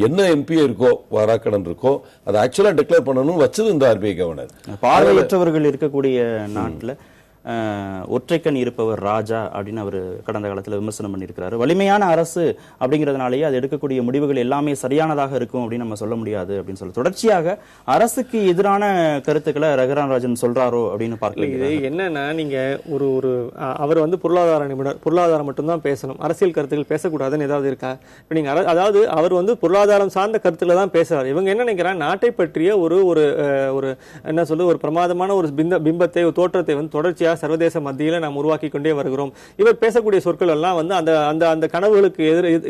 என்ன என்பிஏ இருக்கோ, வாராக்கடன் இருக்கோ, அதை ஆக்சுவலா டிக்ளேர் பண்ணணும் வச்சது இந்த ஆர்பிஐ கவர்னர். பார்வையற்றவர்கள் இருக்கக்கூடிய நாட்டுல ஒற்றைக்கண் இருப்பவர் ராஜா அப்படின்னு அவர் கடந்த காலத்தில் விமர்சனம் பண்ணியிருக்கிறாரு. வலிமையான அரசு அப்படிங்கிறதுனாலேயே அது எடுக்கக்கூடிய முடிவுகள் எல்லாமே சரியானதாக இருக்கும் அப்படின்னு நம்ம சொல்ல முடியாது அப்படின்னு சொல்லி தொடர்ச்சியாக அரசுக்கு எதிரான கருத்துக்களை ரகுராம் ராஜன் சொல்றாரோ அப்படின்னு பார்க்கல. இது என்னன்னா, நீங்க ஒரு அவர் வந்து பொருளாதார நிபுணர், பொருளாதாரம் மட்டும்தான் பேசணும், அரசியல் கருத்துக்கள் பேசக்கூடாதுன்னு ஏதாவது இருக்கா? இப்ப நீங்க அதாவது அவர் வந்து பொருளாதாரம் சார்ந்த கருத்துல தான் பேசுறாரு. இவங்க என்ன நினைக்கிறாங்க, நாட்டை பற்றிய ஒரு என்ன சொல்ல ஒரு பிரமாதமான ஒரு பிம்பத்தை, தோற்றத்தை வந்து தொடர்ச்சியாக சர்வதேச மத்தியில நாம் உருவாக்கி கொண்டே வருகிறோம். இவர் பேசக்கூடிய சொற்கள் எல்லாம் வந்து அந்த கனவுகளுக்கு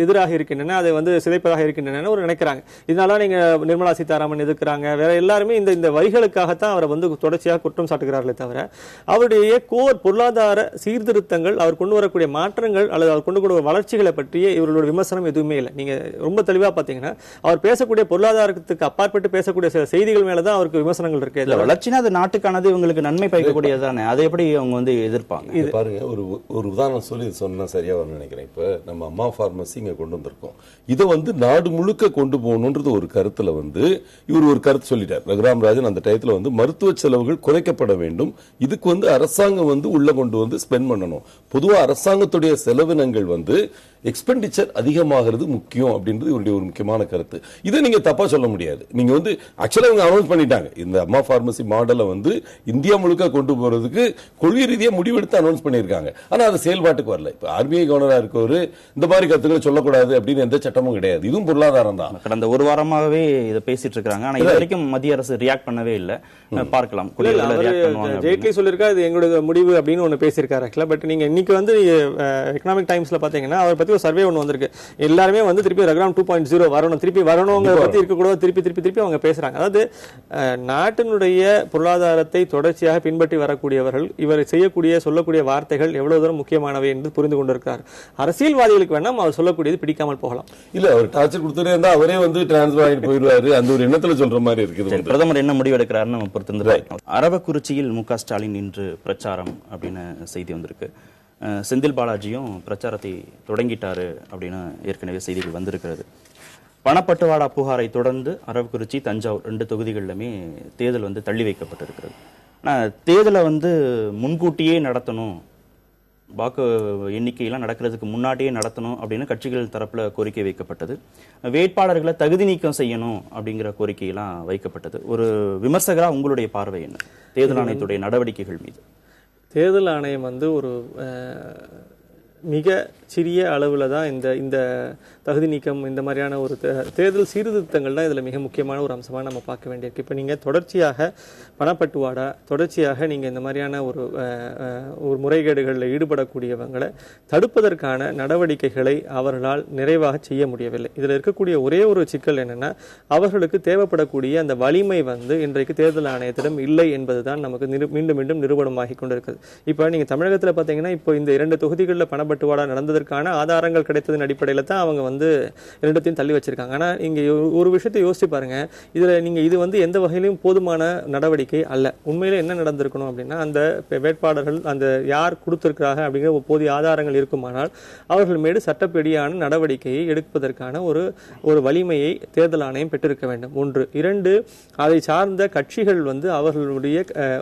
எதிராக இருக்கின்றன, அதை வந்து சிதைப்பதாக இருக்கின்றன ஒரு நினைக்கிறாங்க. இதனால நீங்க நிர்மலா சீதாராமன் எதிர்க்கிறாங்க, வேற எல்லாருமே இந்த வரிகளுக்காகத்தான் அவரை வந்து தொடர்ச்சியாக குற்றம் சாட்டுகிறார்களே தவிர அவருடைய கோர் பொருளாதார சீர்திருத்தங்கள், அவர் கொண்டு வரக்கூடிய மாற்றங்கள் அல்லது அவர் கொண்டு வர வளர்ச்சிகளை பற்றிய இவர்களோட விமர்சனம் எதுவுமே இல்லை. நீங்க ரொம்ப தெளிவா பாத்தீங்கன்னா அவர் பேசக்கூடிய பொருளாதாரத்துக்கு அப்பாற்பட்டு பேசக்கூடிய சில செய்திகள் மேலதான் அவருக்கு விமர்சனங்கள் இருக்கு. வளர்ச்சினா அது நாட்டுக்கானது, இவங்களுக்கு நன்மை பயக்கக்கூடியதானே, அதை எப்படி அவங்க வந்து எதிர்ப்பாங்க? இது பாருங்க, ஒரு உதாரணம் சொல்லி சொன்னா சரியா வரும்னு நினைக்கிறேன். இப்ப நம்ம அம்மா பார்மசி இங்க கொண்டு வந்திருக்கோம். இதை வந்து நாடு முழுக்க கொண்டு போகணும்ன்றது ஒரு கருத்துல வந்து இவர் ஒரு கருத்து சொல்லிட்டார். ரகுராம் ராஜன் அந்த டயத்துல வந்து மருத்துவ செலவுகள் குறைக்கப்பட வேண்டும், இதுக்கு வந்து அரசாங்கம் வந்து உள்ள கொண்டு வந்து ஸ்பெண்ட் பண்ணணும். பொதுவா அரசாங்கத்துடைய செலவினங்கள் வந்து எக்ஸ்பெண்டிச்சர் அதிகமாகிறது முக்கியம் அப்படின்றது இவருடைய ஒரு முக்கியமான கருத்து. இதை நீங்க தப்பா சொல்ல முடியாது. நீங்க வந்து ஆக்சுவலா அவங்க அனௌன்ஸ் பண்ணிட்டாங்க, இந்த அம்மா பார்மசி மாடலை வந்து இந்தியா முழுக்க கொண்டு போறதுக்கு கொள்கை ரீதியாக முடிவெடுத்து அனௌன்ஸ் பண்ணியிருக்காங்க. ஆனா அது செயல்பாட்டுக்கு வரல. இப்ப ஆர்பிஐ கவர்னரா இருக்கவரு இந்த மாதிரி கருத்துக்களை சொல்லக்கூடாது அப்படின்னு எந்த சட்டமும் கிடையாது. இதுவும் பொருளாதாரம் தான். கடந்த ஒரு வாரமாகவே இதை பேசிட்டு இருக்காங்க. ஆனா இது வரைக்கும் மத்திய அரசு ரியாக்ட் பண்ணவே இல்லை. பார்க்கலாம், ஜெய்ட்லி சொல்லிருக்கா இது எங்களுடைய முடிவு அப்படின்னு ஒண்ணு பேசியிருக்காரு. பட் நீங்க இன்னைக்கு வந்து எக்கனாமிக் டைம்ஸ்ல பாத்தீங்கன்னா அவர் பத்தி ஒரு சர்வே ஒன்று வந்திருக்கு. எல்லாருமே வந்து திருப்பி ரகுராம் 2.0 வரணும், திருப்பி வரணுங்கிற பத்தி இருக்கக்கூடாது, திருப்பி அவங்க பேசுறாங்க. அதாவது நாட்டினுடைய பொருளாதாரத்தை தொடர்ச்சியாக பின்பற்றி வரக்கூடியவர்கள் இவர் செய்யக்கூடிய சொல்லக்கூடிய வார்த்தைகள் எவ்வளவு தூரம் முக்கியமானவை என்று புரிந்து கொண்டிருக்கிறார். அரசியல்வாதிகளுக்கு வேணாம் அவர் சொல்லக்கூடியது பிடிக்காமல் போகலாம். இல்ல அவர் டார்ச்சர் கொடுத்துட்டே இருந்தா அவரே வந்து டிரான்ஸ்பர் ஆகிட்டு போயிடுவாரு, அந்த ஒரு எண்ணத்துல சொல்ற மாதிரி இருக்குது. பிரதமர் என்ன முடிவு எடுக்கிறாருன்னு நம்ம பொறுத்திருந்து. அரவக்குறிச்சியில் மு க ஸ்டாலின் இன்று பிரச்சாரம் அப்படின்னு செய்தி வந்திருக்கு. செந்தில் பாலாஜியும் பிரச்சாரத்தை தொடங்கிட்டாரு அப்படின்னு ஏற்கனவே செய்திகள் வந்திருக்கிறது. பணப்பட்டுவாடா புகாரை தொடர்ந்து அரவக்குறிச்சி, தஞ்சாவூர் 2 தொகுதிகளிலுமே தேர்தல் வந்து தள்ளி வைக்கப்பட்டிருக்கிறது. ஆனால் தேர்தலை வந்து முன்கூட்டியே நடத்தணும், வாக்கு எண்ணிக்கையெல்லாம் நடக்கிறதுக்கு முன்னாடியே நடத்தணும் அப்படின்னு கட்சிகள் தரப்புல கோரிக்கை வைக்கப்பட்டது. வேட்பாளர்களை தகுதி நீக்கம் செய்யணும் அப்படிங்கிற கோரிக்கையெல்லாம் வைக்கப்பட்டது. ஒரு விமர்சகரா உங்களுடைய பார்வை என்ன தேர்தல் ஆணையத்துடைய நடவடிக்கைகள் மீது? தேர்தல் ஆணையம் வந்து ஒரு மிக சிறிய அளவில் தான் இந்த தகுதி நீக்கம், இந்த மாதிரியான ஒரு தேர்தல் சீர்திருத்தங்கள் தான் இதில் மிக முக்கியமான ஒரு அம்சமாக நம்ம பார்க்க வேண்டியிருக்கு. இப்போ நீங்கள் தொடர்ச்சியாக பணப்பட்டுவாடா, தொடர்ச்சியாக நீங்கள் இந்த மாதிரியான ஒரு முறைகேடுகளில் ஈடுபடக்கூடியவங்களை தடுப்பதற்கான நடவடிக்கைகளை அவர்களால் நிறைவாக செய்ய முடியவில்லை. இதில் இருக்கக்கூடிய ஒரே ஒரு சிக்கல் என்னென்னா, அவர்களுக்கு தேவைப்படக்கூடிய அந்த வலிமை வந்து இன்றைக்கு தேர்தல் ஆணையத்திடம் இல்லை என்பது தான் நமக்கு மீண்டும் மீண்டும் நிரூபணமாகி கொண்டிருக்கிறது. இப்போ நீங்கள் தமிழகத்தில் பார்த்தீங்கன்னா, இப்போ இந்த 2 தொகுதிகளில் பணப்பட்டுவாடா நடந்ததற்கான ஆதாரங்கள் கிடைத்ததன் அடிப்படையில் தான் அவங்க வந்து இரண்டத்தையும் தள்ளி வச்சிருக்காங்க. ஆனால் இங்கே ஒரு விஷயத்தை யோசிச்சு பாருங்க, இதுல நீங்க இது வந்து எந்த வகையிலும் போதுமான நடவடிக்கை அல்ல. உண்மையில என்ன நடந்திருக்கணும் அப்படின்னா, அந்த வேட்பாளர்கள் அந்த யார் கொடுத்திருக்கிறாங்க அப்படிங்கிற போதிய ஆதாரங்கள் இருக்குமானால் அவர்கள் மீது சட்டப்படியான நடவடிக்கையை எடுப்பதற்கான ஒரு வலிமையை தேர்தல் ஆணையம் பெற்றிருக்க வேண்டும். 1. 2, அதை சார்ந்த கட்சிகள் வந்து அவர்களுடைய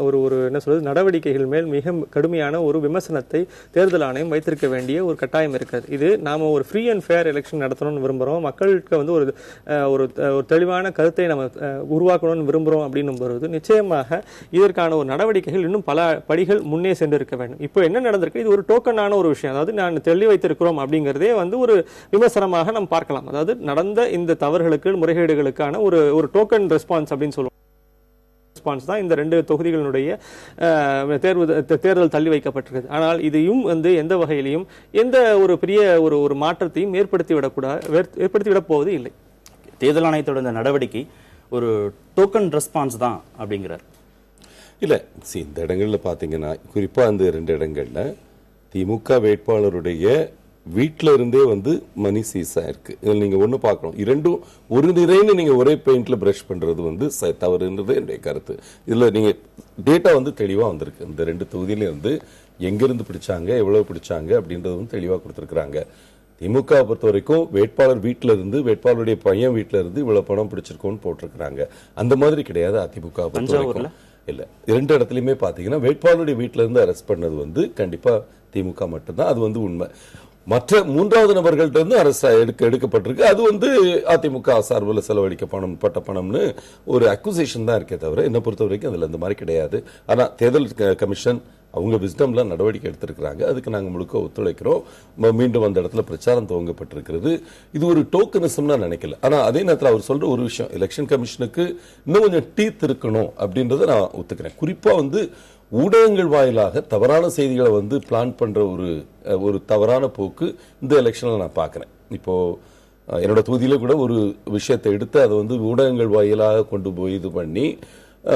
ஒரு என்ன சொல்றது நடவடிக்கைகள் மேல் மிக கடுமையான ஒரு விமர்சனத்தை தேர்தல் ஆணையம் வைத்திருக்க வேண்டிய ஒரு கட்டாயம் இருக்கிறது. இது நாம ஒரு ஃப்ரீ அண்ட் ஃபேர் எலெக்ஷன் நடத்தணும்னு விரும்புறோம், மக்களுக்கு வந்து ஒரு தெளிவான கருத்தை நம்ம உருவாக்கணும்னு விரும்புறோம் அப்படின்னும் பொழுது நிச்சயமாக இதற்கான ஒரு நடவடிக்கைகள் இன்னும் பல படிகள் முன்னே சென்று இருக்க வேண்டும். இப்போ என்ன நடந்திருக்கு, இது ஒரு டோக்கனான ஒரு விஷயம், அதாவது நான் தெளி வைத்திருக்கிறோம் அப்படிங்கிறதே வந்து ஒரு விமர்சனமாக நம்ம பார்க்கலாம். அதாவது நடந்த இந்த தவறுகளுக்கு முறைகேடுகளுக்கான ஒரு டோக்கன் ரெஸ்பான்ஸ் அப்படின்னு சொல்லுவோம். ரெஸ்பான்ஸ் தான் இந்த 2 தொகுதிகளுடைய தேர்தல் தள்ளி வைக்கப்பட்டிருக்கிறது. ஆனால் இதையும் வந்து எந்த வகையிலையும் எந்த ஒரு பெரிய ஒரு மாற்றத்தையும் ஏற்படுத்திவிடப் போவது இல்லை. தேர்தல் ஆணையத்தோட இந்த நடவடிக்கை ஒரு டோக்கன் ரெஸ்பான்ஸ் தான் அப்படிங்கிறார். இல்ல, இந்த இடங்கள்ல பாத்தீங்கன்னா குறிப்பா அந்த 2 இடங்கள்ல திமுக வேட்பாளருடைய வீட்டில இருந்தே வந்து மணி சீஸ் ஆயிருக்கு. இதில் நீங்க ஒண்ணு பார்க்கணும், இரண்டும் ஒரு நிறைன்னு நீங்க ஒரே பெயிண்ட்ல பிரஷ் பண்றது வந்து தவறுன்றது என்னுடைய கருத்து. இதுல நீங்க டேட்டா வந்து தெளிவா வந்திருக்கு. இந்த 2 தொகுதியில இருந்து எங்கிருந்து பிடிச்சாங்க, எவ்வளவு பிடிச்சாங்க அப்படின்றது வந்து தெளிவா கொடுத்திருக்காங்க. திமுக பொறுத்த வரைக்கும் வேட்பாளர் வீட்டில இருந்து, வேட்பாளருடைய பையன் வீட்டில இருந்து இவ்வளவு பணம் பிடிச்சிருக்கோன்னு போட்டிருக்கிறாங்க. அந்த மாதிரி கிடையாது அதிமுக பொறுத்த வரைக்கும். இல்ல, 2 இடத்துலயுமே பாத்தீங்கன்னா வேட்பாளருடைய வீட்டில இருந்து அரெஸ்ட் பண்ணது வந்து கண்டிப்பா திமுக மட்டும்தான். அது வந்து உண்மை. மற்ற 3வது நபர்கள்ட்ட இருந்து அரசு எடுக்கப்பட்டிருக்கு. அது வந்து அதிமுக சார்பில் செலவழிக்கப்பட்ட பணம்னு ஒரு அக்யூசேஷன் தான் இருக்கே தவிர என்ன பொறுத்த வரைக்கும் அதுல இந்த மாதிரி கிடையாது. ஆனா தேர்தல் கமிஷன் அவங்க விஸ்டம்ல நடவடிக்கை எடுத்திருக்கிறாங்க. அதுக்கு நாங்க முழுக்க ஒத்துழைக்கிறோம். மீண்டும் அந்த இடத்துல பிரச்சாரம் துவங்கப்பட்டிருக்கிறது. இது ஒரு டோக்கனிசம் நான் நினைக்கல. ஆனா அதே நேரத்தில் அவர் சொல்ற ஒரு விஷயம், எலெக்ஷன் கமிஷனுக்கு இன்னும் கொஞ்சம் டீத் இருக்கணும் அப்படின்றத நான் ஒத்துக்கிறேன். குறிப்பா வந்து ஊடகங்கள் வாயிலாக தவறான செய்திகளை வந்து பிளான் பண்ற ஒரு தவறான போக்கு இந்த எலெக்ஷன்ல நான் பார்க்கிறேன். இப்போ என்னோட தொகுதியில கூட ஒரு விஷயத்தை எடுத்து அதை வந்து ஊடகங்கள் வாயிலாக கொண்டு போய் இது பண்ணி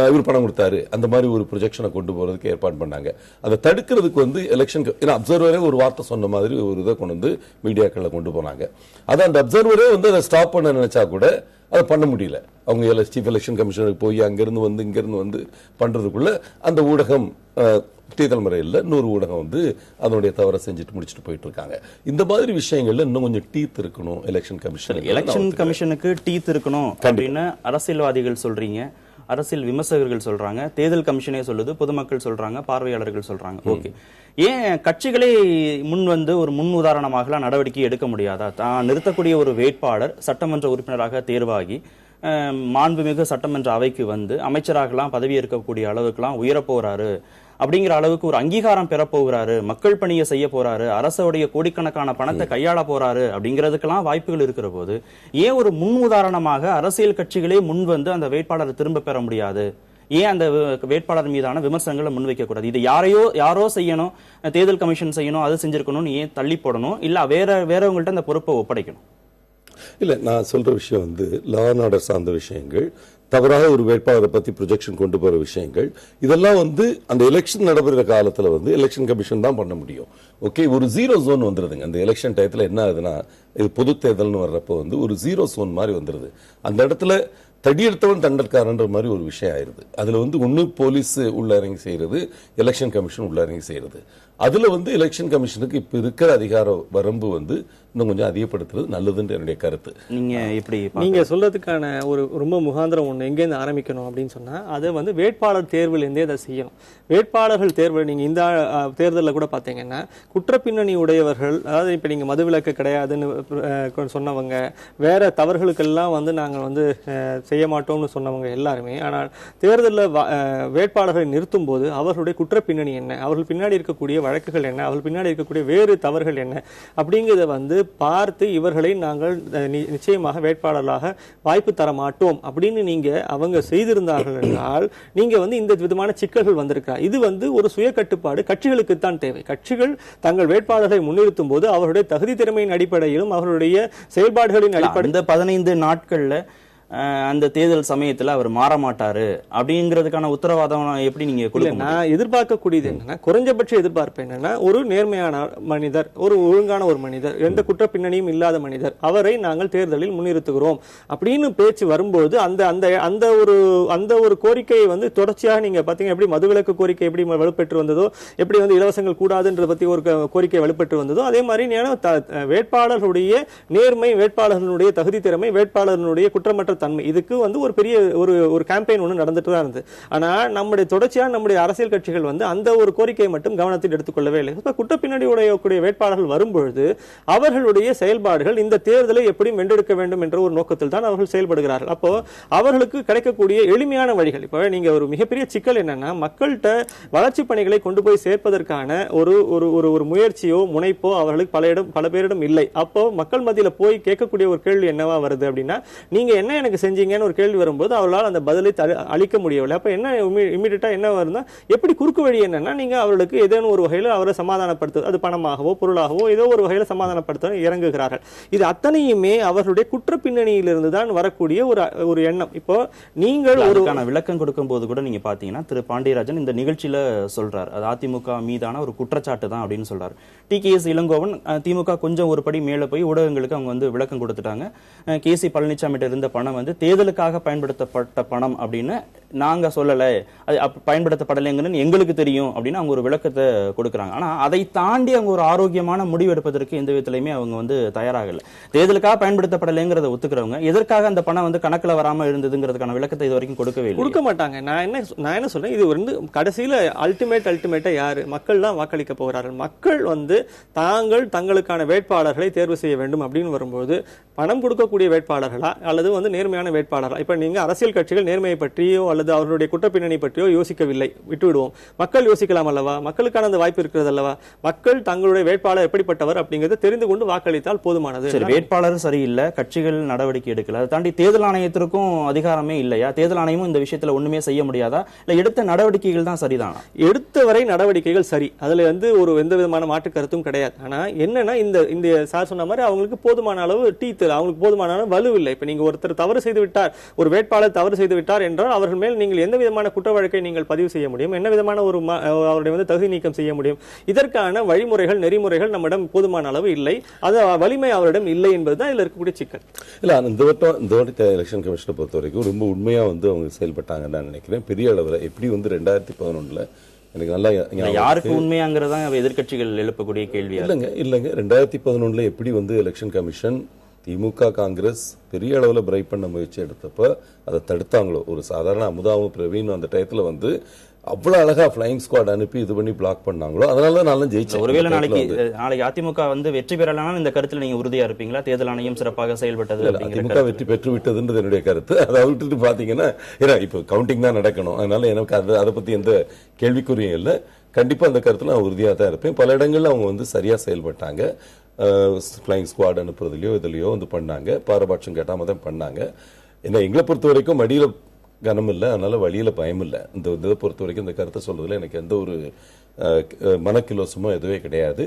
இவர் பணம் கொடுத்தாரு அந்த மாதிரி ஒரு ப்ரொஜெக்ஷனை கொண்டு போறதுக்கு ஏற்பாடு பண்ணாங்க. அதை தடுக்கிறதுக்கு வந்து எலெக்ஷன் அப்சர்வரே ஒரு வார்த்தை சொன்ன மாதிரி ஒரு இதை கொண்டு வந்து மீடியாக்களை கொண்டு போனாங்க. அதை அந்த அப்சர்வரே வந்து அதை ஸ்டாப் பண்ண நினைச்சா கூட அதை பண்ண முடியல. அவங்க சீஃப் எலெக்ஷன் கமிஷனருக்கு போய் அங்கிருந்து வந்து இங்கிருந்து வந்து பண்றதுக்குள்ள அந்த ஊடகம் தேர்தல் முறையில் இன்னொரு ஊடகம் வந்து அதனுடைய தவறை செஞ்சுட்டு முடிச்சுட்டு போயிட்டு இருக்காங்க. இந்த மாதிரி விஷயங்கள்ல இன்னும் கொஞ்சம் டீத் இருக்கணும் எலெக்ஷன் கமிஷன். எலெக்ஷன் கமிஷனுக்கு டீத் இருக்கணும் அப்படின்னு அரசியல்வாதிகள் சொல்றீங்க, அரசியல் விமர்சகர்கள் சொல்றாங்க, தேர்தல் கமிஷனே சொல்லுது, பொதுமக்கள் சொல்றாங்க, பார்வையாளர்கள் சொல்றாங்க. ஓகே, ஏன் கட்சிகளே முன் வந்து ஒரு முன் உதாரணமாக நடவடிக்கை எடுக்க முடியாதா? தான் நிறுத்தக்கூடிய ஒரு வேட்பாளர் சட்டமன்ற உறுப்பினராக தேர்வாகி மாண்புமிகு சட்டமன்ற அவைக்கு வந்து அமைச்சராகலாம் பதவி ஏற்கக்கூடிய அளவுக்குலாம் உயரப்போறாரு, அப்படிங்கிற அளவுக்கு ஒரு அங்கீகாரம் பெற போகிறாரு, மக்கள் பணியை செய்ய போறாரு, அரசுடைய கோடிக்கணக்கான பணத்தை கையாள போறாரு அப்படிங்கிறதுக்கெல்லாம் வாய்ப்புகள் இருக்கிற போது ஏன் ஒரு முன் உதாரணமாக அரசியல் கட்சிகளே முன் வந்து அந்த வேட்பாளரை திரும்ப பெற முடியாது? ஏன் அந்த வேட்பாளர் மீதான விமர்சனங்களை முன்வைக்க கூடாது? இது யாரோ செய்யணும், தேர்தல் கமிஷன் செய்யணும், அது செஞ்சிருக்கணும்னு ஏன் தள்ளி போடணும்? இல்ல வேறவங்கள்ட்ட அந்த பொறுப்பை ஒப்படைக்கணும்? இல்ல, நான் சொல்ற விஷயம் வந்து லா அண்ட் ஆர்டர் சார்ந்த விஷயங்கள், தவறாக ஒரு வேட்பாளரை பத்தி ப்ரொஜெக்ஷன் கொண்டு போற விஷயங்கள், இதெல்லாம் வந்து அந்த எலெக்ஷன் நடைபெற காலத்துல வந்து எலெக்ஷன் கமிஷன் தான் பண்ண முடியும். ஓகே, ஒரு ஜீரோ ஜோன் வந்துருதுங்க அந்த எலெக்ஷன் டயத்துல. என்ன ஆகுதுன்னா, இது பொது தேர்தல்னு வர்றப்போ வந்து ஒரு ஜீரோ ஜோன் மாதிரி வந்துருது. அந்த இடத்துல தடியெடுத்தவன் தண்டற்காரன்ற மாதிரி ஒரு விஷயம் ஆயிருது. அதுல வந்து ஒன்னு போலீஸ் உள்ள இறங்கி செய்யறது, எலெக்ஷன் கமிஷன் உள்ள இறங்கி செய்யறது. அதுல வந்து எலெக்ஷன் கமிஷனுக்கு இப்ப இருக்கிற அதிகார வரம்பு வந்து இன்னும் கொஞ்சம் அதிகப்படுத்துறது நல்லதுன்னு என்னுடைய கருத்து. நீங்க சொல்றதுக்கான ஒரு ரொம்ப முகாந்திரம் ஒண்ணு எங்கேருந்து ஆரம்பிக்கணும் அப்படின்னு சொன்னா, அதை வந்து வேட்பாளர் தேர்விலிருந்தே அதை செய்யணும். வேட்பாளர்கள் தேர்வு நீங்க இந்த தேர்தலில் கூட பாத்தீங்கன்னா குற்றப்பின்னணி உடையவர்கள், அதாவது இப்ப நீங்க மதுவிலக்கு கிடையாதுன்னு சொன்னவங்க, வேற தவறுகளுக்கெல்லாம் வந்து நாங்க வந்து செய்ய மாட்டோம்னு சொன்னவங்க எல்லாருமே, ஆனால் தேர்தலில் வேட்பாளர்களை நிறுத்தும் போது அவர்களுடைய குற்றப்பின்னணி என்ன, அவர்கள் பின்னாடி இருக்கக்கூடிய வழக்குகள் என்ன, அவர்கள் பின்னாடி இருக்கக்கூடிய வேறு தவறுகள் என்ன அப்படிங்கிறத வந்து பார்த்து இவர்களை நாங்கள் நிச்சயமாக வேட்பாளர்களாக வாய்ப்பு தர மாட்டோம் அப்படின்னு நீங்க அவங்க செய்திருந்தார்கள் என்றால் நீங்க வந்து இந்த விதமான சிக்கல்கள் வந்திருக்கா. இது வந்து ஒரு சுய கட்டுப்பாடு கட்சிகளுக்கு தான் தேவை. கட்சிகள் தங்கள் வேட்பாளர்களை முன்னிறுத்தும் போது அவருடைய தகுதி திறமையின் அடிப்படையிலும் அவருடைய செயல்பாடுகளின் அடிப்படையில் இந்த 15 நாட்கள்ல அந்த தேர்தல் சமயத்துல அவர் மாற மாட்டாரு அப்படிங்கிறதுக்கான உத்தரவாதம் எப்படி நீங்க கொடுக்க முடியும்? நான் எதிர்பார்க்கக்கூடியது என்னன்னா, குறைஞ்சபட்ச எதிர்பார்ப்பு என்னன்னா, ஒரு நேர்மையான மனிதர், ஒரு ஒழுங்கான ஒரு மனிதர், எந்த குற்ற பின்னணியும் இல்லாத மனிதர், அவரை நாங்கள் தேர்தலில் முன்னிறுத்துகிறோம் அப்படின்னு பேச்சு வரும்போது அந்த ஒரு கோரிக்கையை வந்து தொடர்ச்சியாக நீங்க பாத்தீங்க, எப்படி மதுவிலக்கு கோரிக்கை எப்படி வலுப்பெற்று வந்ததோ, எப்படி வந்து இலவசங்கள் கூடாதுன்றத பத்தி ஒரு கோரிக்கை வலுப்பெற்று வந்ததோ, அதே மாதிரி வேட்பாளர்களுடைய நேர்மை, வேட்பாளர்களுடைய தகுதி திறமை, வேட்பாளர்களுடைய குற்றமற்ற தன்மை, இதுக்கு வந்து ஒரு பெரிய ஒரு கேம்பெயின் ஒன்று நடந்துட்டு தான் இருந்தது. ஆனா நம்முடைய தொடர்ச்சியா நம்முடைய அரசியல் கட்சிகள் வந்து அந்த ஒரு கோரிக்கையை மட்டும் கவனத்தில் எடுத்துக்கொள்ளவே இல்லை. இப்ப குற்ற பின்னணி உடைய வேட்பாளர்கள் வரும்பொழுது அவர்களுடைய செயல்பாடுகள் இந்த தேர்தலை எப்படி வென்றெடுக்க வேண்டும் என்ற ஒரு நோக்கத்தில் தான் அவர்கள் செயல்படுகிறார்கள். அப்போ அவர்களுக்கு கிடைக்கக்கூடிய எளிமையான வழிகள், இப்போ நீங்க ஒரு மிகப்பெரிய சிக்கல் என்னன்னா, மக்கள்கிட்ட வளர்ச்சி பணிகளை கொண்டு போய் சேர்ப்பதற்கான ஒரு முயற்சியோ முனைப்போ அவர்களுக்கு பல பேரிடம் இல்லை. அப்போ மக்கள் மத்தியில போய் கேட்கக்கூடிய ஒரு கேள்வி என்னவா வருது அப்படின்னா, நீங்க என்ன எனக்கு செஞ்சீங்கன்னு ஒரு கேள்வி வரும்போது அவர்களால் அந்த பதிலை அளிக்க முடியவில்லை. அப்ப என்ன இமிடியேட்டா என்ன வருதுன்னா, எப்படி குறுக்கு வழி என்னன்னா, நீங்க அவர்களுக்கு ஏதேனும் ஒரு வகையில் அவரை சமாதானப்படுத்த, அது பணமாகவோ பொருளாகவோ ஏதோ ஒரு வகையில் சமாதானப்படுத்த இறங்குகிறார்கள். இது அத்தனையுமே அவர்களுடைய குற்ற பின்னணியிலிருந்து தான் வரக்கூடிய ஒரு எண்ணம். இப்போ நீங்கள் ஒரு விளக்கம் கொடுக்கும் போது கூட நீங்க பாத்தீங்கன்னா, திரு பாண்டியராஜன் இந்த நிகழ்ச்சியில சொல்றாரு, அது அதிமுக மீதான ஒரு குற்றச்சாட்டு தான் அப்படின்னு சொல்றாரு. TKS இளங்கோவன் திமுக கொஞ்சம் ஒரு படி மேல போய் ஊடகங்களுக்கு அவங்க வந்து விளக்கம் கொடுத்துட்டாங்க. KC பழனிசாமி இருந்த பணம் வந்து தேர்தலுக்காக பயன்படுத்தப்பட்ட பணம் அப்படின்னு நாங்க சொல்லல, அது பயன்படுத்தப்படலைங்கன்னு எங்களுக்கு தெரியும் அப்படின்னு அவங்க ஒரு விளக்கத்தை கொடுக்குறாங்க. ஆனா அதை தாண்டி அவங்க ஒரு ஆரோக்கியமான முடிவு எடுப்பதற்கு எந்த விதத்திலையுமே அவங்க வந்து தயாராகல. தேர்தலுக்காக பயன்படுத்தப்படலைங்கிறத ஒத்துக்கிறவங்க எதற்காக அந்த பணம் வந்து கணக்குல வராம இருந்ததுங்கிறதுக்கான விளக்கத்தை இது வரைக்கும் கொடுக்க மாட்டாங்க. நான் என்ன சொல்றேன், இது வந்து கடைசியில அல்டிமேட்டா யாரு? மக்கள் தான் வாக்களிக்க போகிறார்கள். மக்கள் வந்து தங்களுக்கான வேட்பாளர்களை தேர்வு செய்ய வேண்டும் அப்படின்னு வரும்போது பணம் கொடுக்கக்கூடிய வேட்பாளர்களா அல்லது வந்து நேர்மையான வேட்பாளர்களா? இப்ப நீங்க அரசியல் கட்சிகள் நேர்மையை பற்றியோ அல்லது அவர்களுடைய குற்றப்பின்னணி பற்றியோ யோசிக்கவில்லை, விட்டுவிடுவோம். மக்கள் யோசிக்கலாம் அல்லவா? மக்களுக்கான அந்த வாய்ப்பு இருக்கிறது அல்லவா? மக்கள் தங்களுடைய வேட்பாளர் எப்படிப்பட்டவர் அப்படிங்கறத தெரிந்து கொண்டு வாக்களித்தால் போதுமானது. சரி, வேட்பாளர் சரியில்லை, கட்சிகள் நடவடிக்கை எடுக்கல, அதை தாண்டி தேர்தல் ஆணையத்திற்கும் அதிகாரமே இல்லையா? தேர்தல் ஆணையமும் இந்த விஷயத்துல ஒண்ணுமே செய்ய முடியாதா? இல்ல எடுத்த நடவடிக்கைகள் தான் சரிதானா? எடுத்தவரை நடவடிக்கைகள் சரி, அதுல வந்து எந்த விதமான மாற்று கருத்தும் கிடையாது. ஆனா என்னன்னா, இந்த சார் சொன்ன மாதிரி அவங்களுக்கு போதுமான அளவு அவங்களுக்கு போதுமான அளவு வலு இல்லை. இப்ப நீங்க ஒருத்தர் தவறு செய்து விட்டார், ஒரு வேட்பாளர் தவறு செய்து விட்டார் என்றால் அவர்கள் மேல் நீங்கள் எந்த விதமான குற்ற வழக்கை நீங்கள் பதிவு செய்ய முடியும்? என்ன விதமான அவருடைய வந்து தகுதி நீக்கம் செய்ய முடியும்? இதற்கான வழிமுறைகள், நெறிமுறைகள் நம்மிடம் போதுமான அளவு இல்லை. அது வலிமை அவரிடம் இல்லை என்பதுதான் இதுல இருக்கக்கூடிய சிக்கல். இல்ல, இந்த வாட்டி எலெக்ஷன் கமிஷனை பொறுத்த வரைக்கும் ரொம்ப உண்மையா வந்து அவங்க செயல்பட்டாங்கன்னு நான் நினைக்கிறேன். பெரிய அளவுல எப்படி வந்து 2011 எனக்கு நல்லா யாருக்கு உண்மையாங்கிறதா எதிர்க்கட்சிகள் எழுப்பக்கூடிய கேள்வி. இல்லங்க 2011 எப்படி வந்து எலெக்ஷன் கமிஷன் திமுக காங்கிரஸ் பெரிய அளவுல பிரைப் பண்ண முயற்சி எடுத்தப்ப அதை தடுத்தாங்களோ, ஒரு சாதாரண அமுதாவும் பிரவீன் அந்த டயத்துல வந்து அவ்வளவு அழகா ஃபிளைங் ஸ்குவாட் அனுப்பி இது பண்ணி பிளாக் பண்ணாங்களோ, அதனாலதான் நான் ஜெயிச்சேன். ஒருவேளை நாளைக்கு அதிமுக வந்து வெற்றி பெறலாம் இந்த கருத்துல நீங்க உறுதியா இருப்பீங்களா? தேர்தல் ஆணையம் சிறப்பாக செயல்பட்டது, அதிமுக வெற்றி பெற்று விட்டதுன்றது என்னுடைய கருத்து. அதை விட்டுட்டு பாத்தீங்கன்னா, இப்ப கவுண்டிங் தான் நடக்கணும், அதனால எனக்கு அதை பத்தி எந்த கேள்விக்குறியும் இல்லை. கண்டிப்பா அந்த கருத்துல நான் உறுதியா தான் இருப்பேன். பல இடங்கள்ல அவங்க வந்து சரியா செயல்பட்டாங்க. ஃபிளைங் ஸ்குவாட் அனுப்புறதுலயோ இதுலயோ வந்து பண்ணாங்க, பாரபட்சம் கேட்டாம தான் பண்ணாங்க. ஏன்னா எங்களை பொறுத்த வரைக்கும் மடியில கனம் இல்லை, அதனால வழியில பயம் இல்லை. இந்த இதை பொறுத்த வரைக்கும் இந்த கருத்தை சொல்றதுல எனக்கு எந்த ஒரு மனக்கிலோசமோ எதுவே கிடையாது.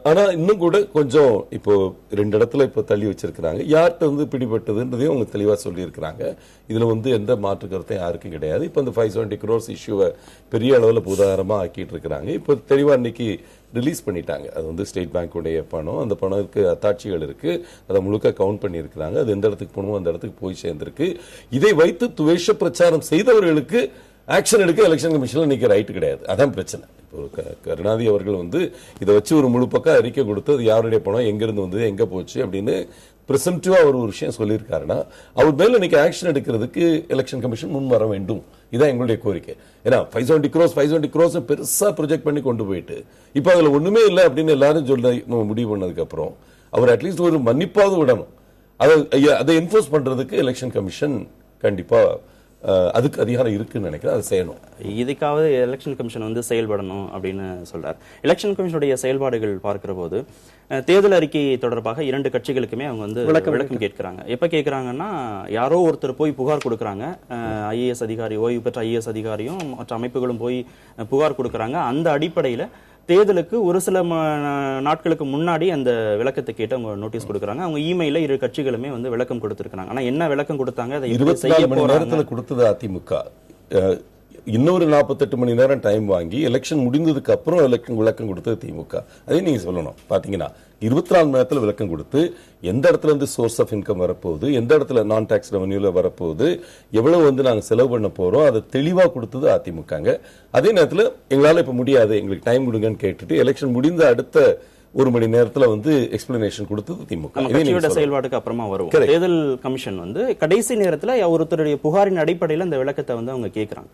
ஆனா இன்னும் கூட கொஞ்சம் இப்போ 2 இடத்துல இப்போ தள்ளி வச்சிருக்கிறாங்க. யார்கிட்ட வந்து பிடிபட்டதுன்றதையும் அவங்க தெளிவா சொல்லி இருக்கிறாங்க. இதுல வந்து எந்த மாற்று கருத்தையும் யாருக்கும் கிடையாது. இப்போ இந்த 570 crores இஷ்யூவை பெரிய அளவில் பூதாகரமா ஆக்கிட்டு இருக்கிறாங்க. இப்போ தெளிவா இன்னைக்கு ரிலீஸ் பண்ணிட்டாங்க. அது வந்து ஸ்டேட் பேங்க்குடைய பணம், அந்த பணத்துக்கு அத்தாட்சிகள் இருக்கு, அதை முழுக்க கவுண்ட் பண்ணி இருக்கிறாங்க. அது எந்த இடத்துக்கு போகணுமோ அந்த இடத்துக்கு போய் சேர்ந்திருக்கு. இதை வைத்து துவேஷ பிரச்சாரம் செய்தவர்களுக்கு ஆக்ஷன் எடுக்க எலெக்ஷன் கமிஷன்ல இன்னைக்கு ரைட் கிடையாது. அதான் பிரச்சனை. இப்போ கருணாநிதி அவர்கள் வந்து இதை வச்சு ஒரு முழு பக்கம் அறிக்கை கொடுத்து அது யாருடைய பணம், எங்கிருந்து வந்தது, எங்க போச்சு அப்படின்னு பிரசன்டிவா ஒரு விஷயம் சொல்லியிருக்காருன்னா அவர் மேல இன்னைக்கு ஆக்ஷன் எடுக்கிறதுக்கு எலெக்ஷன் கமிஷன் முன் வர வேண்டும். இதான் எங்களுடைய கோரிக்கை. ஏன்னா 570 crores பெருசா ப்ரொஜெக்ட் பண்ணி கொண்டு போயிட்டு இப்ப அதுல ஒண்ணுமே இல்லை அப்படின்னு எல்லாரும் சொல்ல முடிவு பண்ணதுக்கு அப்புறம் அவர் அட்லீஸ்ட் ஒரு மன்னிப்பாவது விடணும். அதை என்ஃபோர்ஸ் பண்றதுக்கு எலெக்ஷன் கமிஷன் கண்டிப்பா அதுக்கு அதிகாரம் இருக்குன்னு நினைக்கிறேன், அதை செய்யணும். இதுக்காவது எலெக்ஷன் கமிஷன் வந்து செயல்படணும் அப்படின்னு சொல்றார். எலெக்ஷன் கமிஷனுடைய செயல்பாடுகள் பார்க்கிற போது தேர்தல் அறிக்கை தொடர்பாக 2 கட்சிகளுக்குமே அவங்க வந்து விளக்கம் கேட்கிறாங்க. எப்ப கேட்கிறாங்கன்னா, யாரோ ஒருத்தர் போய் புகார் கொடுக்கறாங்க, IAS அதிகாரி, ஓய்வு பெற்ற IAS அதிகாரியும் மற்ற அமைப்புகளும் போய் புகார் கொடுக்கறாங்க. அந்த அடிப்படையில தேர்தலுக்கு ஒரு சில நாட்களுக்கு முன்னாடி அந்த விளக்கத்தை கேட்டு அவங்க நோட்டீஸ் கொடுக்குறாங்க. அவங்க இமெயில இரு கட்சிகளுமே வந்து விளக்கம் கொடுத்திருக்காங்க. ஆனா என்ன விளக்கம் கொடுத்தாங்க, அதை 24 மணி நேரத்துல கொடுத்தது அதிமுக. இன்னொரு 48 மணி நேரம் டைம் வாங்கி எலெக்ஷன் முடிந்ததுக்கு அப்புறம் விளக்கம் கொடுத்தது திமுக. அதே நீங்க சொல்லணும். பாத்தீங்கன்னா 24 மணி நேரத்தில் விளக்கம் கொடுத்து எந்த இடத்துல இருந்து சோர்ஸ் ஆஃப் இன்கம் வரப்போகுது, எந்த இடத்துல நான் டாக்ஸ் ரெவன்யூல வரப்போகுது, எவ்வளவு வந்து நாங்க செலவு பண்ண போறோம், அதை தெளிவா கொடுத்தது அதிமுகங்க. அதே நேரத்தில் எங்களால இப்ப முடியாது, எங்களுக்கு டைம் கொடுங்கன்னு கேட்டுட்டு எலெக்ஷன் முடிந்த அடுத்த ஒரு மணி நேரத்துல வந்து எக்ஸ்பிளனேஷன் கொடுத்தது திமுக. கட்சியோட செயல்பாடுக்கு அப்புறமா வருவோம். தேர்தல் கமிஷன் வந்து கடைசி நேரத்துல ஒருத்தருடைய புகாரின் அடிப்படையில் இந்த விளக்கத்தை வந்து அவங்க கேட்கறாங்க.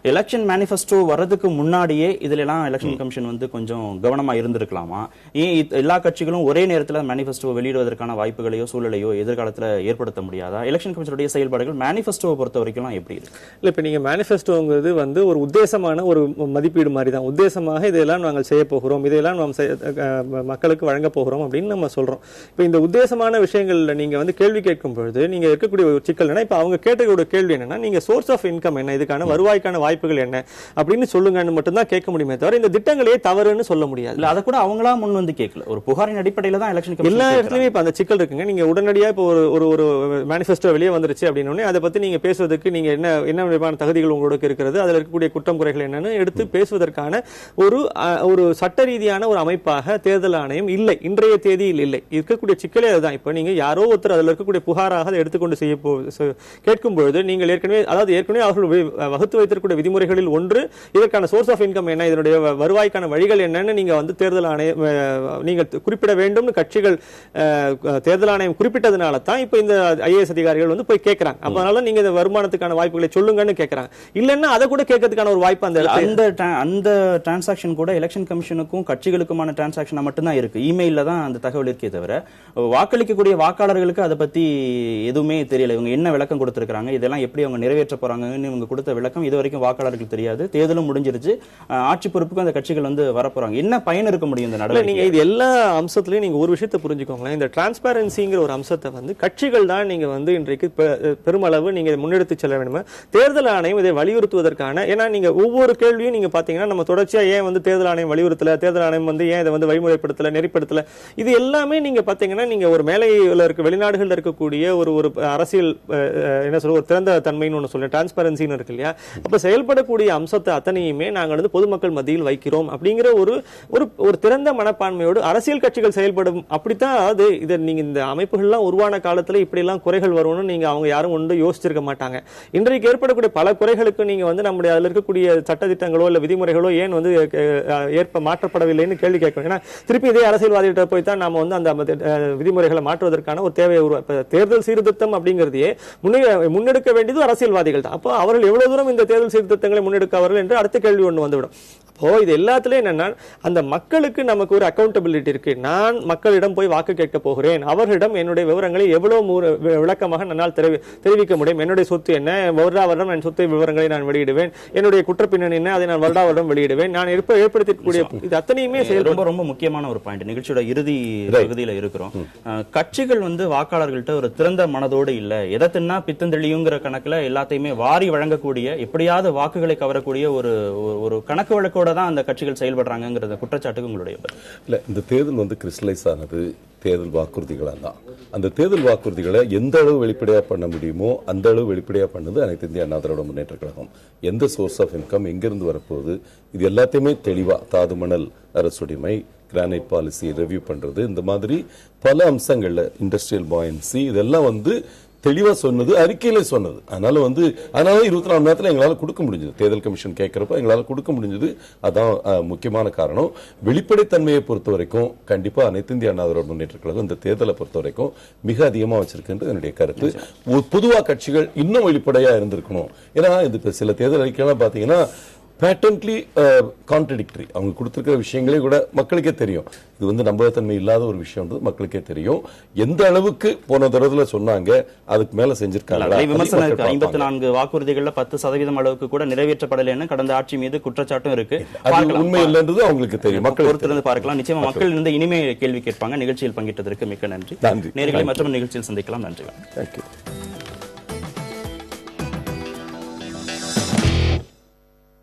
எலெக்ஷன் மேனிஃபெஸ்டோ வர்றதுக்கு முன்னாடியே இதுல எல்லாம் எலெக்ஷன் கமிஷன் வந்து கொஞ்சம் கவனமா இருந்திருக்கலாமா? ஏன் எல்லா கட்சிகளும் ஒரே நேரத்தில் மேனிஃபெஸ்டோ வெளியிடுவதற்கான வாய்ப்புகளையோ சூழலையோ எதிர்காலத்தில் ஏற்படுத்த முடியாதா? எலெக்ஷன் கமிஷனுடைய செயல்பாடுகள் மேனிஃபெஸ்டோவை பொறுத்த வரைக்கும் எப்படி இருக்கு? இல்ல, இப்ப நீங்க மேனிஃபெஸ்டோங்கிறது வந்து ஒரு உத்தேசமான ஒரு மதிப்பீடு மாதிரி தான். உத்தேசமாக இதெல்லாம் நாங்கள் செய்ய போகிறோம், இதையெல்லாம் நாம் மக்களுக்கு வழங்க போகிறோம் அப்படின்னு நம்ம சொல்றோம். இப்ப இந்த உத்தேசமான விஷயங்கள்ல நீங்க வந்து கேள்வி கேட்கும் பொழுது நீங்க இருக்கக்கூடிய ஒரு சிக்கல் என்ன, இப்ப அவங்க கேட்டக்கூடிய கேள்வி என்னன்னா, நீங்க சோர்ஸ் ஆஃப் இன்கம் என்ன, இதுக்கான வருவாய்க்கான வாய்ப்புகள் என்ன அப்படின்னு சொல்லுங்கன்னு மட்டும் தான் கேட்க முடியுமே தவிர இந்த திட்டங்களையே தவறுன்னு சொல்ல முடியாது. இல்ல, அத கூட அவங்களா முன் வந்து கேட்கல. ஒரு புகாரின் அடிப்படையில தான் எலெக்ஷன் கமிஷன் எல்லா இடத்துலயும் இப்ப அந்த சிக்கல் இருக்குங்க. நீங்க உடனடியா இப்போ ஒரு மேனிஃபெஸ்டோ வெளியே வந்துருச்சு அப்படின்னே அதை பத்தி நீங்க பேசுவதற்கு நீங்க என்ன விதமான தகுதிகள் உங்களுக்கு இருக்கிறது, அதுல இருக்கக்கூடிய குற்றம் குறைகள் என்னன்னு எடுத்து பேசுவதற்கான ஒரு சட்ட ரீதியான ஒரு அமைப்பாக தேர்தல் ஆணையம் இல்லை, இன்றைய தேதியில் இல்லை. இருக்கக்கூடிய சிக்கலே அதுதான். இப்ப நீங்க யாரோ ஒருத்தர் அதுல இருக்கக்கூடிய புகாராக அதை எடுத்துக்கொண்டு கேட்கும் பொழுது நீங்கள் ஏற்கனவே அவர்கள் வகுத்து வைத்திருக்கூடிய விதிமுறைகளில் ஒன்று இதற்கான சோர்ஸ் ஆஃப் இன்கம் என்ன, இதனுடைய வருவாய்க்கான வழிகள் என்னன்னு நீங்க வந்து தேர்தல் ஆணையம் நீங்கள் குறிப்பிட வேண்டும் கட்சிகள் தேர்தல் ஆணையம் குறிப்பிட்டதுனால தான் இப்ப இந்த ஐஏஎஸ் அதிகாரிகள் வந்து போய் கேட்கறாங்க. அதனால நீங்க இந்த வருமானத்துக்கான வாய்ப்புகளை சொல்லுங்கன்னு கேட்கறாங்க. இல்லன்னா அதை கூட கேட்கறதுக்கான ஒரு வாய்ப்பு அந்த டிரான்சாக்ஷன் கூட எலெக்ஷன் கமிஷனுக்கும் கட்சிகளுக்குமான டிரான்சாக்ஷனா மட்டும்தான் இருக்கு. இமெயில்ல தான் அந்த தகவல் இருக்கே தவிர வாக்களிக்கக்கூடிய வாக்காளர்களுக்கு அதை பத்தி எதுவுமே தெரியல. இவங்க என்ன விளக்கம் கொடுத்திருக்காங்க, இதெல்லாம் எப்படி அவங்க நிறைவேற்ற போறாங்கன்னு இவங்க கொடுத்த விளக்கம் இது வரைக்கும் வாக்காளர்களுக்கு தெரியாது. தேர்தலும் முடிஞ்சிருச்சு, ஆட்சி பொறுப்புக்கு அந்த கட்சிகள் வந்து வரப்போறாங்க. என்ன பயன் இருக்க முடியும் இந்த நடவடிக்கை? நீங்க இது எல்லா அம்சத்திலையும் நீங்க ஒரு விஷயத்தை புரிஞ்சுக்கோங்களேன். இந்த டிரான்ஸ்பரன்சிங்கிற ஒரு அம்சத்தை வந்து கட்சிகள் தான் நீங்க வந்து இன்றைக்கு பெருமளவு நீங்க முன்னெடுத்து செல்ல வேண்டும். தேர்தல் ஆணையம் இதை வலியுறுத்துவதற்கான, ஏன்னா நீங்க ஒவ்வொரு கேள்வியும் நீங்க பாத்தீங்கன்னா நம்ம தொடர்ச்சியா ஏன் வந்து தேர்தல் ஆணையம் வலியுறுத்தல, தேர்தல் ஆணையம் வந்து ஏன் இதை வந்து வழிமுறைப்படுத்தல, நெறிப்படுத்தல, இது எல்லாமே நீங்க பாத்தீங்கன்னா நீங்க ஒரு மேலையில் இருக்க வெளிநாடுகளில் இருக்கக்கூடிய ஒரு அரசியல் என்ன சொல்ற ஒரு திறந்த தன்மைன்னு ஒன்று சொல்ல டிரான்ஸ்பரன்சின்னு இருக்கு இல்லையா? அப்ப செயல்படக்கூடிய அம்சத்தை அத்தனையுமே நாங்கள் வந்து பொதுமக்கள் மத்தியில் வைக்கிறோம் அப்படிங்கிற ஒரு திறந்த மனப்பான்மையோடு அரசியல் கட்சிகள் செயல்படும். அப்படித்தான் அதாவது இதை நீங்க இந்த அமைப்புகள்லாம் உருவான காலத்துல இப்படி எல்லாம் குறைகள் வரும்னு நீங்க அவங்க யாரும் ஒன்று யோசிச்சிருக்க மாட்டாங்க. இன்றைக்கு ஏற்படக்கூடிய பல குறைகளுக்கு நீங்க வந்து நம்முடைய அதில் இருக்கக்கூடிய சட்டத்திட்டங்களோ இல்ல விதிமுறைகளோ ஏன் வந்து மாற்றப்படவில்லைன்னு கேள்வி கேட்கணும். ஏன்னா திருப்பி இதே அரசியல்வாதிகிட்ட போய் தான் நாம வந்து அந்த விதிமுறைகளை மாற்றுவதற்கான ஒரு தேவையை தேர்தல் சீர்திருத்தம் அப்படிங்கிறதையே முன்னெடுக்க வேண்டியது அரசியல்வாதிகள் தான். அப்போ அவர்கள் எவ்வளவு தூரம் இந்த தேர்தல் சீர்திருத்தங்களை முன்னெடுக்கவர்கள் என்று அடுத்த கேள்வி ஒன்று வந்துவிடும். அப்போ இது எல்லாத்துலயும் என்னன்னா அந்த மக்களுக்கு நமக்கு ஒரு அக்கௌண்டபிலிட்டி இருக்கு. நான் மக்களிடம் போய் வாக்கு கேட்க போகிறேன், அவர்களிடம் என்னுடைய விவரங்களை எவ்வளவு விளக்கமாக என்னால் தெரிவிக்க முடியும், என்னுடைய சொத்து என்ன, வருடா வருடம் என் சொத்து விவரங்களை நான் வெளியிடுவேன், என்னுடைய குற்றப்பின்னணி என்ன அதை நான் வருடா வருடம் வெளியிடுவேன், நான் ஏற்படுத்தக்கூடிய இது அத்தனையுமே ரொம்ப ரொம்ப முக்கியமான ஒரு பாயிண்ட். நிகழ்ச்சியோட இறுதி பகுதியில இருக்கிறோம். கட்சிகள் வந்து வாக்காளர்கள்ட்ட ஒரு திறந்த மனதோடு இல்ல, எதை தின்னா பித்தந்தெளியுங்கிற கணக்குல எல்லாத்தையுமே வாரி வழங்கக்கூடிய எப்படியாவது வாக்குகளை கவரக்கூடிய ஒரு கணக்கு வழக்கோட தான் அந்த கட்சிகள் செயல்படுறாங்கங்கற குற்றச்சாட்டுக்கு உங்களுடைய இல்ல, இந்த தேர்தல் வந்து கிறிஸ்டலைஸ் ஆனது தேர்தல் வாக்குறுதிகளால் தான். அந்த தேர்தல் வாக்குறுதிகளை எந்த அளவு வெளிப்படையா பண்ண முடியுமோ அந்த அளவு வெளிப்படையா பண்ணது அனைத்து இந்திய அண்ணா திராவிட முன்னேற்ற கழகம். எந்த சோர்ஸ் ஆஃப் இன்கம் எங்கிருந்து வரப்போகுது, இது எல்லாத்தையுமே தெளிவா தாது மணல் அரசுடைமை, கிரானைட் பாலிசி ரெவியூ பண்றது, இந்த மாதிரி பல அம்சங்கள்ல இண்டஸ்ட்ரியல் பாயன்சி இதெல்லாம் வந்து தெளிவா சொன்னது, அறிக்கையில சொன்னது. அதனால 24 மணி நேரத்தில் எங்களால் கொடுக்க முடிஞ்சது. தேர்தல் கமிஷன் கேட்கிறப்ப எங்களால் கொடுக்க முடிஞ்சது. அதான் முக்கியமான காரணம். வெளிப்படைத்தன்மையை பொறுத்த வரைக்கும் கண்டிப்பா அனைத்து இந்திய அண்ணா திராவிட முன்னேற்ற கழகம் இந்த தேர்தலை பொறுத்த வரைக்கும் மிக அதிகமா வச்சிருக்கின்றது என்னுடைய கருத்து. பொதுவா கட்சிகள் இன்னும் வெளிப்படையா இருந்திருக்கணும். ஏன்னா இது சில தேர்தல் அறிக்கைலாம் பாத்தீங்கன்னா பேட்டன்ட்லி கான்ட்ரடிக்டரி. அவங்க கொடுத்திருக்கிற விஷயங்களே கூட மக்களுக்கே தெரியும். இது வந்து நம்பகத்தன்மை இல்லாத ஒரு விஷயம் மக்களுக்கே தெரியும். எந்த அளவுக்கு போன தடவை சொன்னாங்க அதுக்கு மேல செஞ்சிருக்காங்க. 54 வாக்குறுதிகள்ல 10% அளவுக்கு கூட நிறைவேற்றப்படலைன்னு கடந்த ஆட்சி மீது குற்றச்சாட்டும் இருக்கு. அது உண்மை இல்லைன்றது அவங்களுக்கு தெரியும். மக்கள் பொறுத்திருந்து பார்க்கலாம். நிச்சயமா மக்கள் இருந்து இனிமே கேள்வி கேட்பாங்க. நிகழ்ச்சியில் பங்கேற்றதற்கு மிக்க நன்றி. நேயர்களை மற்றொரு நிகழ்ச்சியில் சந்திக்கலாம். நன்றி. தேங்க்யூ.